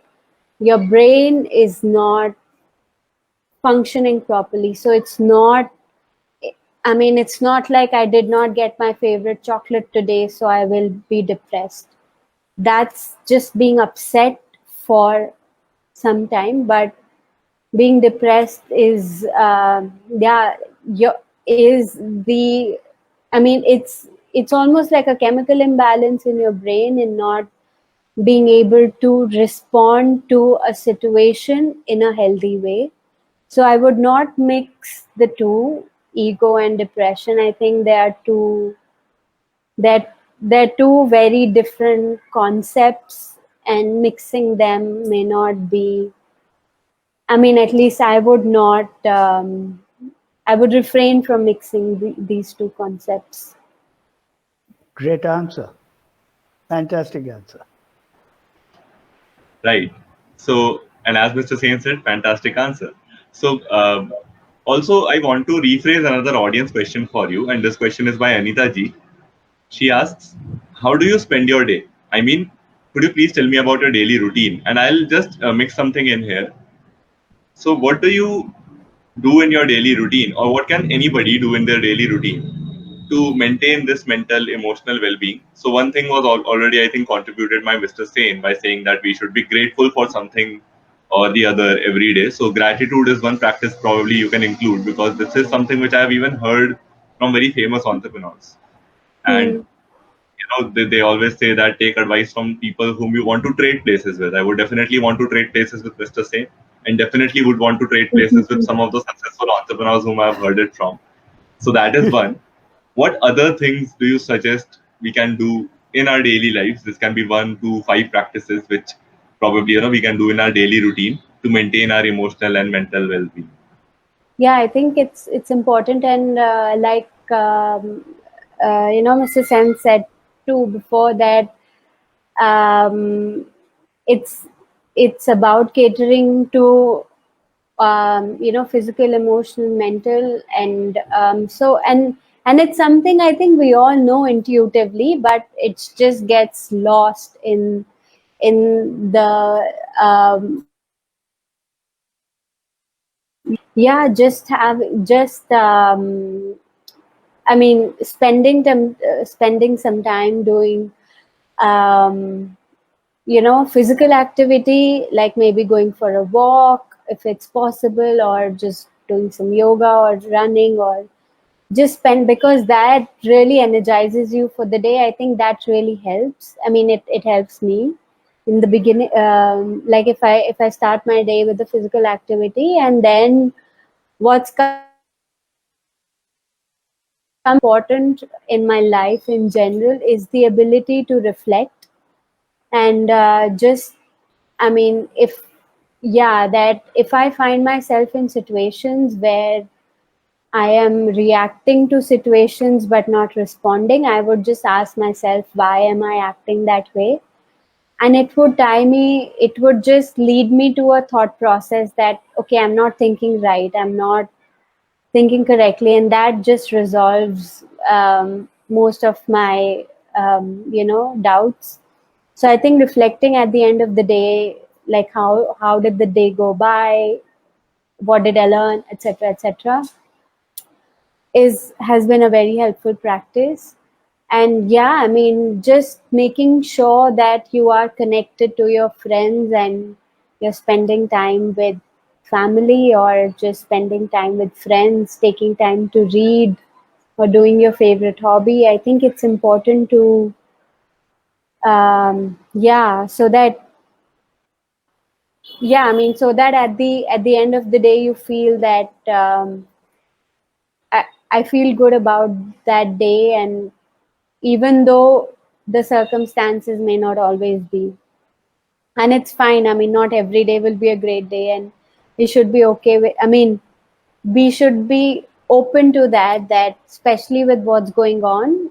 Speaker 3: your brain is not functioning properly. So it's not, I mean, it's not like I did not get my favorite chocolate today, so I will be depressed. That's just being upset for some time. But being depressed is is the, I mean, it's almost like a chemical imbalance in your brain, and not being able to respond to a situation in a healthy way. So I would not mix the two, ego and depression. I think they are two that they're two very different concepts, and mixing them may not be, I mean, at least I would not, I would refrain from mixing these two concepts.
Speaker 4: Great answer. Fantastic answer.
Speaker 1: Right. So, and as Mr. Sain said, fantastic answer. So, also, I want to rephrase another audience question for you, and this question is by Anita ji. She asks, how do you spend your day? I mean, could you please tell me about your daily routine? And I'll just mix something in here. So, what do you do in your daily routine, or what can anybody do in their daily routine to maintain this mental, emotional well being? So, one thing was already, I think, contributed by Mr. Sain by saying that we should be grateful for something or the other every day. So, gratitude is one practice probably you can include, because this is something which I have even heard from very famous entrepreneurs. And they always say that take advice from people whom you want to trade places with. I would definitely want to trade places with Mr. Sain, and definitely would want to trade places with some of the successful entrepreneurs whom I've heard it from. So that is one. What other things do you suggest we can do in our daily lives? This can be 1 to 5 practices which probably we can do in our daily routine to maintain our emotional and mental well-being.
Speaker 3: Yeah, I think it's important, and like Mr. Sen said too before that, it's about catering to physical, emotional, mental, and and it's something I think we all know intuitively, but it just gets lost in the yeah, just I mean, spending some time doing physical activity, like maybe going for a walk if it's possible, or just doing some yoga or running, or just spend, because that really energizes you for the day. I think that really helps. I mean, it helps me in the beginning. Like if I start my day with the physical activity, and then what's important in my life in general is the ability to reflect, and just, I mean, that if I find myself in situations where I am reacting to situations but not responding, I would just ask myself, why am I acting that way? And it would just lead me to a thought process that, okay, I'm not thinking right, I'm not thinking correctly, and that just resolves most of my doubts. So I think reflecting at the end of the day, like how did the day go by, what did I learn, etc., etc., has been a very helpful practice. And yeah, I mean, just making sure that you are connected to your friends, and you're spending time with family, or just spending time with friends, taking time to read, or doing your favorite hobby. I think it's important to so that so that at the end of the day you feel that I feel good about that day, and even though the circumstances may not always be, and it's fine. I mean, not every day will be a great day, and we should be okay with, I mean, we should be open to that especially with what's going on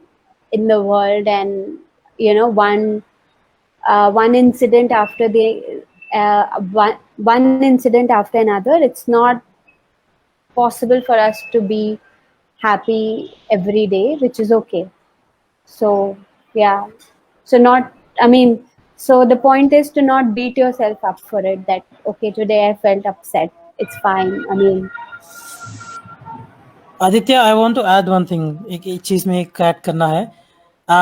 Speaker 3: in the world, and one incident after the one incident after another, it's not possible for us to be happy every day, which is okay. So yeah, so not, I mean, so the point is to not beat yourself up for it, that okay, today I felt upset, it's fine. I mean,
Speaker 2: Aditya, I want to add one thing. एक चीज में एक add करना है.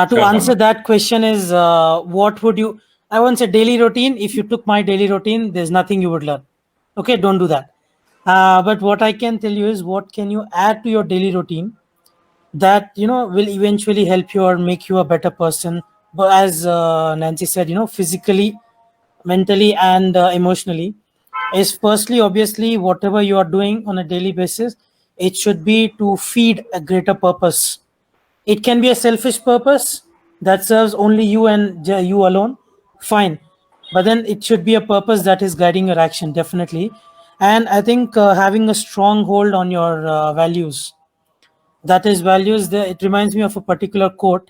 Speaker 2: To
Speaker 1: Sure,
Speaker 2: answer
Speaker 1: Mama.
Speaker 2: that question is, what would you? I won't say daily routine. If you took my daily routine, there's nothing you would learn. Okay, don't do that. But what I can tell you is, what can you add to your daily routine that will eventually help you or make you a better person but as Nancy said, physically, mentally, and emotionally, is firstly, obviously, whatever you are doing on a daily basis, it should be to feed a greater purpose. It can be a selfish purpose that serves only you and you alone, fine. But then it should be a purpose that is guiding your action, definitely. And I think having a strong hold on your values, that is values, it reminds me of a particular quote.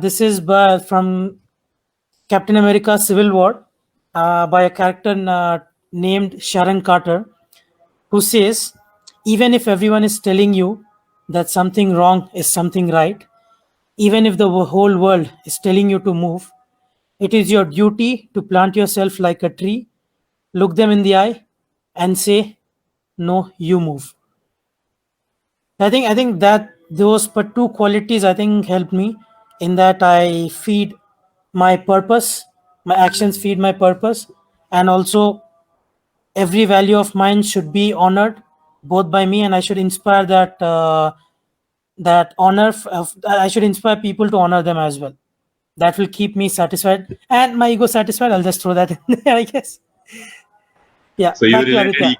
Speaker 2: This is from Captain America Civil War, by a character named Sharon Carter, who says, even if everyone is telling you that something wrong is something right, even if the whole world is telling you to move, it is your duty to plant yourself like a tree, look them in the eye, and say, no, you move. I think that those but two qualities I think helped me in that I feed my purpose, my actions feed my purpose, and also every value of mine should be honored both by me, and I should inspire that honor. I should inspire people to honor them as well. That will keep me satisfied and my ego satisfied. I'll just throw that in there, I guess. Yeah,
Speaker 1: So
Speaker 2: back to Aditya.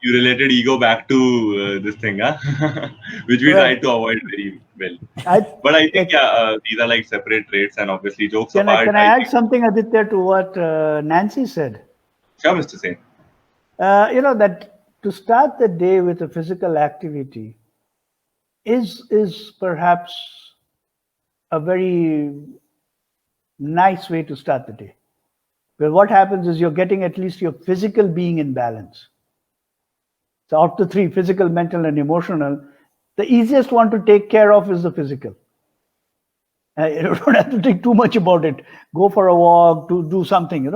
Speaker 1: you related ego back to this thing, huh? Which we try to avoid very well. But I think these are like separate traits, and obviously jokes apart.
Speaker 4: Can I add something, Aditya, to what Nancy said?
Speaker 1: Sure, Mr. Sen.
Speaker 4: That to start the day with a physical activity is perhaps a very nice way to start the day. Well, what happens is you're getting at least your physical being in balance. So out of the three, physical, mental, and emotional, the easiest one to take care of is the physical. You don't have to think too much about it. Go for a walk, do something,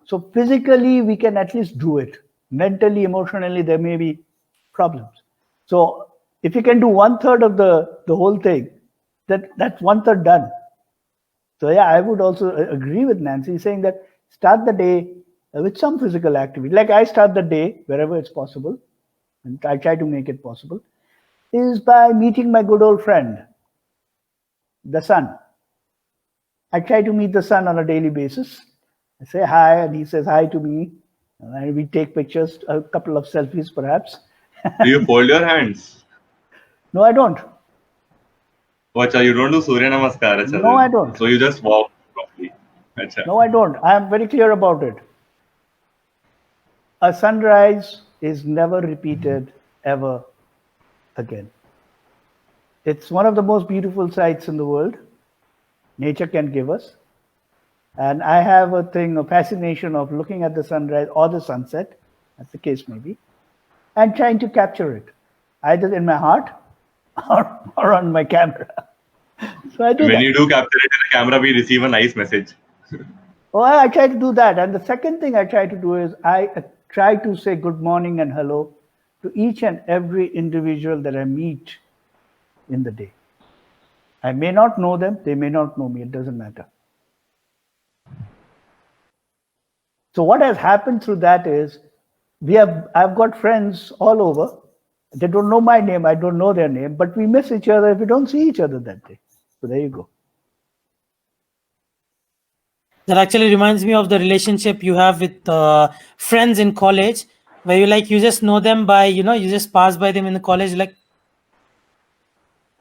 Speaker 4: So physically, we can at least do it. Mentally, emotionally, there may be problems. So if you can do 1/3 of the whole thing, that's 1/3 done. So yeah, I would also agree with Nancy saying that start the day with some physical activity. Like I start the day wherever it's possible, and I try to make it possible, is by meeting my good old friend, the sun. I try to meet the sun on a daily basis. I say hi, and he says hi to me. And we take pictures, a couple of selfies perhaps.
Speaker 1: Do you fold your hands?
Speaker 4: No, I don't.
Speaker 1: Achha, you don't do Surya Namaskar? Achha,
Speaker 4: no, I don't.
Speaker 1: So you just walk properly? Achha.
Speaker 4: No, I don't. I am very clear about it. A sunrise is never repeated ever again. It's one of the most beautiful sights in the world nature can give us. And I have a fascination of looking at the sunrise or the sunset, as the case may be, and trying to capture it, either in my heart or on my camera. So I do
Speaker 1: when
Speaker 4: that.
Speaker 1: you do capture it in the camera, we receive a nice message.
Speaker 4: I try to do that. And the second thing I try to do is I try to say good morning and hello to each and every individual that I meet in the day. I may not know them, they may not know me, it doesn't matter. So what has happened through that is I've got friends all over. They don't know my name, I don't know their name, but we miss each other if we don't see each other that day. So there you go.
Speaker 2: That actually reminds me of the relationship you have with friends in college, where you just know them by, you just pass by them in the college, like,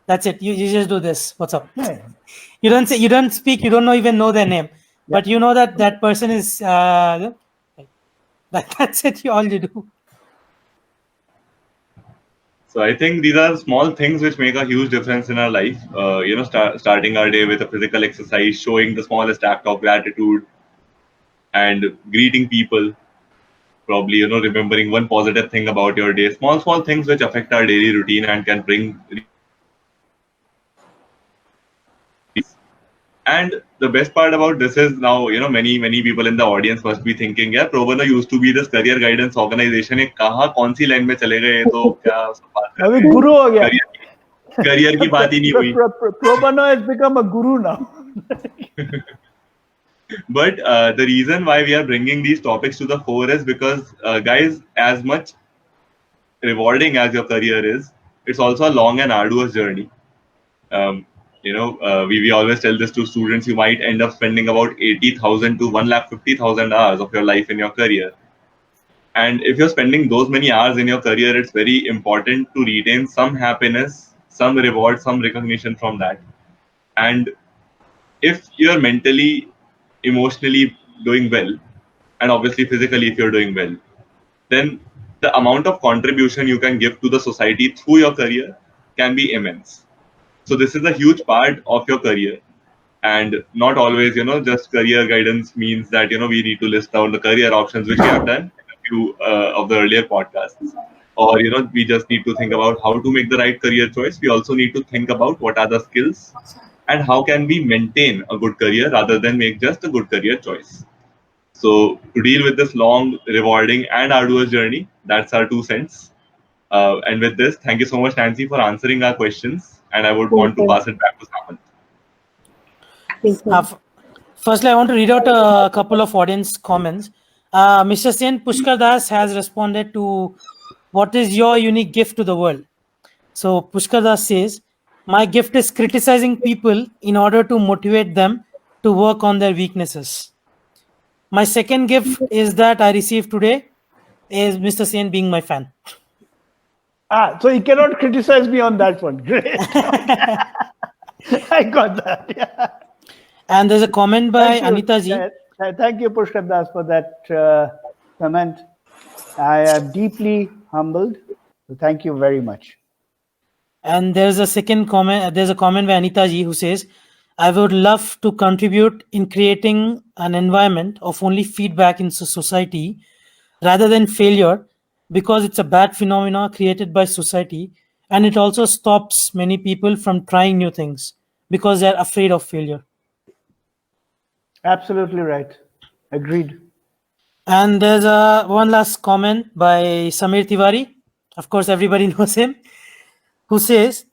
Speaker 2: that's it. You just do this. What's up?
Speaker 4: Yeah.
Speaker 2: You don't say, you don't speak, you don't even know their name, but you know that person is, that's it. All you do.
Speaker 1: So I think these are small things which make a huge difference in our life. Starting our day with a physical exercise, showing the smallest act of gratitude, and greeting people. Probably, remembering one positive thing about your day. Small things which affect our daily routine and can bring. And the best part about this is now, many people in the audience must be thinking, yeah, ProBano used to be this career guidance organization. ये कहाँ कौन सी line में चले गए तो क्या बात कर रहे हैं?
Speaker 4: गुरु हो गया.
Speaker 1: Career की बात ही नहीं हुई.
Speaker 4: ProBano has become a guru now.
Speaker 1: But the reason why we are bringing these topics to the fore is because, guys, as much rewarding as your career is, it's also a long and arduous journey. We always tell this to students. You might end up spending about 80,000 to 1,50,000 hours of your life in your career. And if you're spending those many hours in your career, it's very important to retain some happiness, some reward, some recognition from that. And if you're mentally, emotionally doing well, and obviously physically if you're doing well, then the amount of contribution you can give to the society through your career can be immense. So this is a huge part of your career. And not always, just career guidance means that, we need to list down the career options, which we have done in a few of the earlier podcasts. Or, we just need to think about how to make the right career choice. We also need to think about what are the skills and how can we maintain a good career rather than make just a good career choice. So to deal with this long, rewarding and arduous journey, that's our 2 cents. And with this, thank you so much, Nancy, for answering our questions. And I would want to pass it back to Samant.
Speaker 3: Thank you.
Speaker 2: Firstly, I want to read out a couple of audience comments. Mr. Sen Pushkar Das has responded to what is your unique gift to the world. So Pushkar Das says, my gift is criticizing people in order to motivate them to work on their weaknesses. My second gift is that I received today is Mr. Sen being my fan.
Speaker 4: So you cannot criticize me on that one. Great. I got that. Yeah.
Speaker 2: And there's a comment by Anita ji.
Speaker 4: Thank you, Pushkar Das, for that comment. I am deeply humbled. So thank you very much.
Speaker 2: And there's a second comment. There's a comment by Anita ji who says, I would love to contribute in creating an environment of only feedback in society rather than failure, because it's a bad phenomena created by society, and it also stops many people from trying new things because they're afraid of failure.
Speaker 4: Absolutely right. Agreed.
Speaker 2: And there's one last comment by Samir Tiwari. Of course, everybody knows him, who says,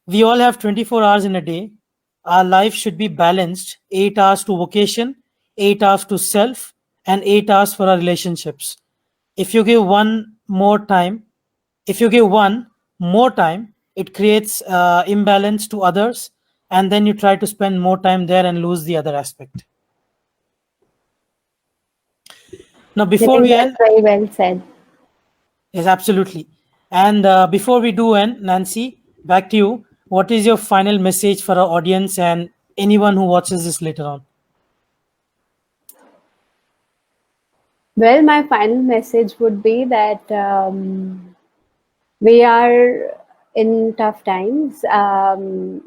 Speaker 2: we all have 24 hours in a day. Our life should be balanced, 8 hours to vocation, 8 hours to self, and 8 hours for our relationships. If you give one more time, it creates imbalance to others, and then you try to spend more time there and lose the other aspect. Now, before we end,
Speaker 3: very well said.
Speaker 2: Yes, absolutely. And before we do end, Nancy, back to you. What is your final message for our audience and anyone who watches this later on?
Speaker 3: Well, my final message would be that we are in tough times, and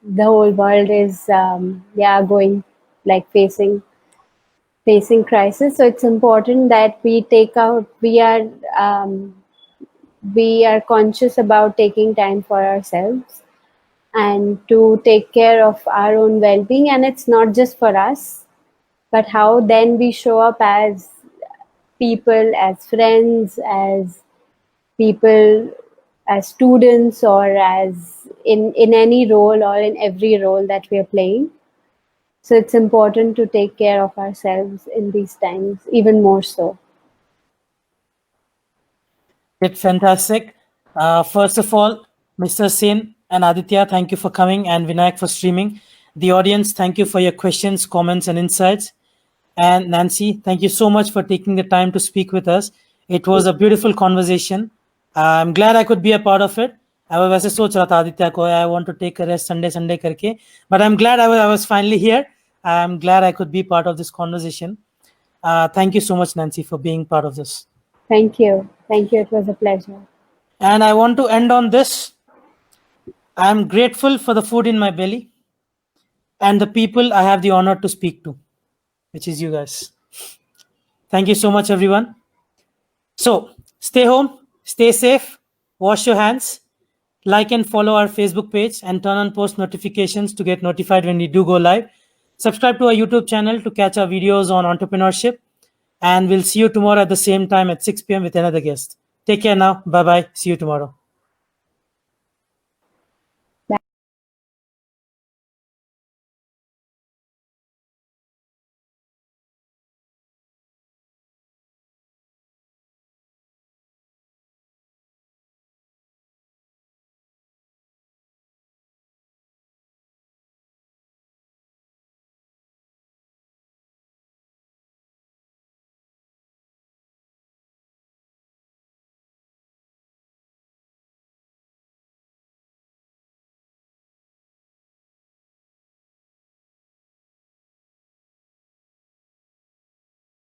Speaker 3: the whole world is going like facing crisis. So it's important that we are conscious about taking time for ourselves and to take care of our own well-being. And it's not just for us, but how then we show up as people, as friends, as people, as students, or as in any role or in every role that we are playing. So it's important to take care of ourselves in these times, even more so.
Speaker 2: It's fantastic. First of all, Mr. Sen and Aditya, thank you for coming, and Vinayak for streaming. The audience, thank you for your questions, comments, and insights. And Nancy, thank you so much for taking the time to speak with us. It was a beautiful conversation. I'm glad I could be a part of it. I was वैसे सोच रहा था आदित्य को, I want to take a rest Sunday करके, but I'm glad I was finally here. I'm glad I could be part of this conversation. Thank you so much, Nancy, for being part of this.
Speaker 3: Thank you. Thank you. It was a pleasure.
Speaker 2: And I want to end on this. I'm grateful for the food in my belly and the people I have the honor to speak to, which is you guys. Thank you so much, everyone. So stay home, stay safe, wash your hands, like and follow our Facebook page, and turn on post notifications to get notified when we do go live. Subscribe to our YouTube channel to catch our videos on entrepreneurship. And we'll see you tomorrow at the same time at 6 p.m. with another guest. Take care now. Bye-bye. See you tomorrow.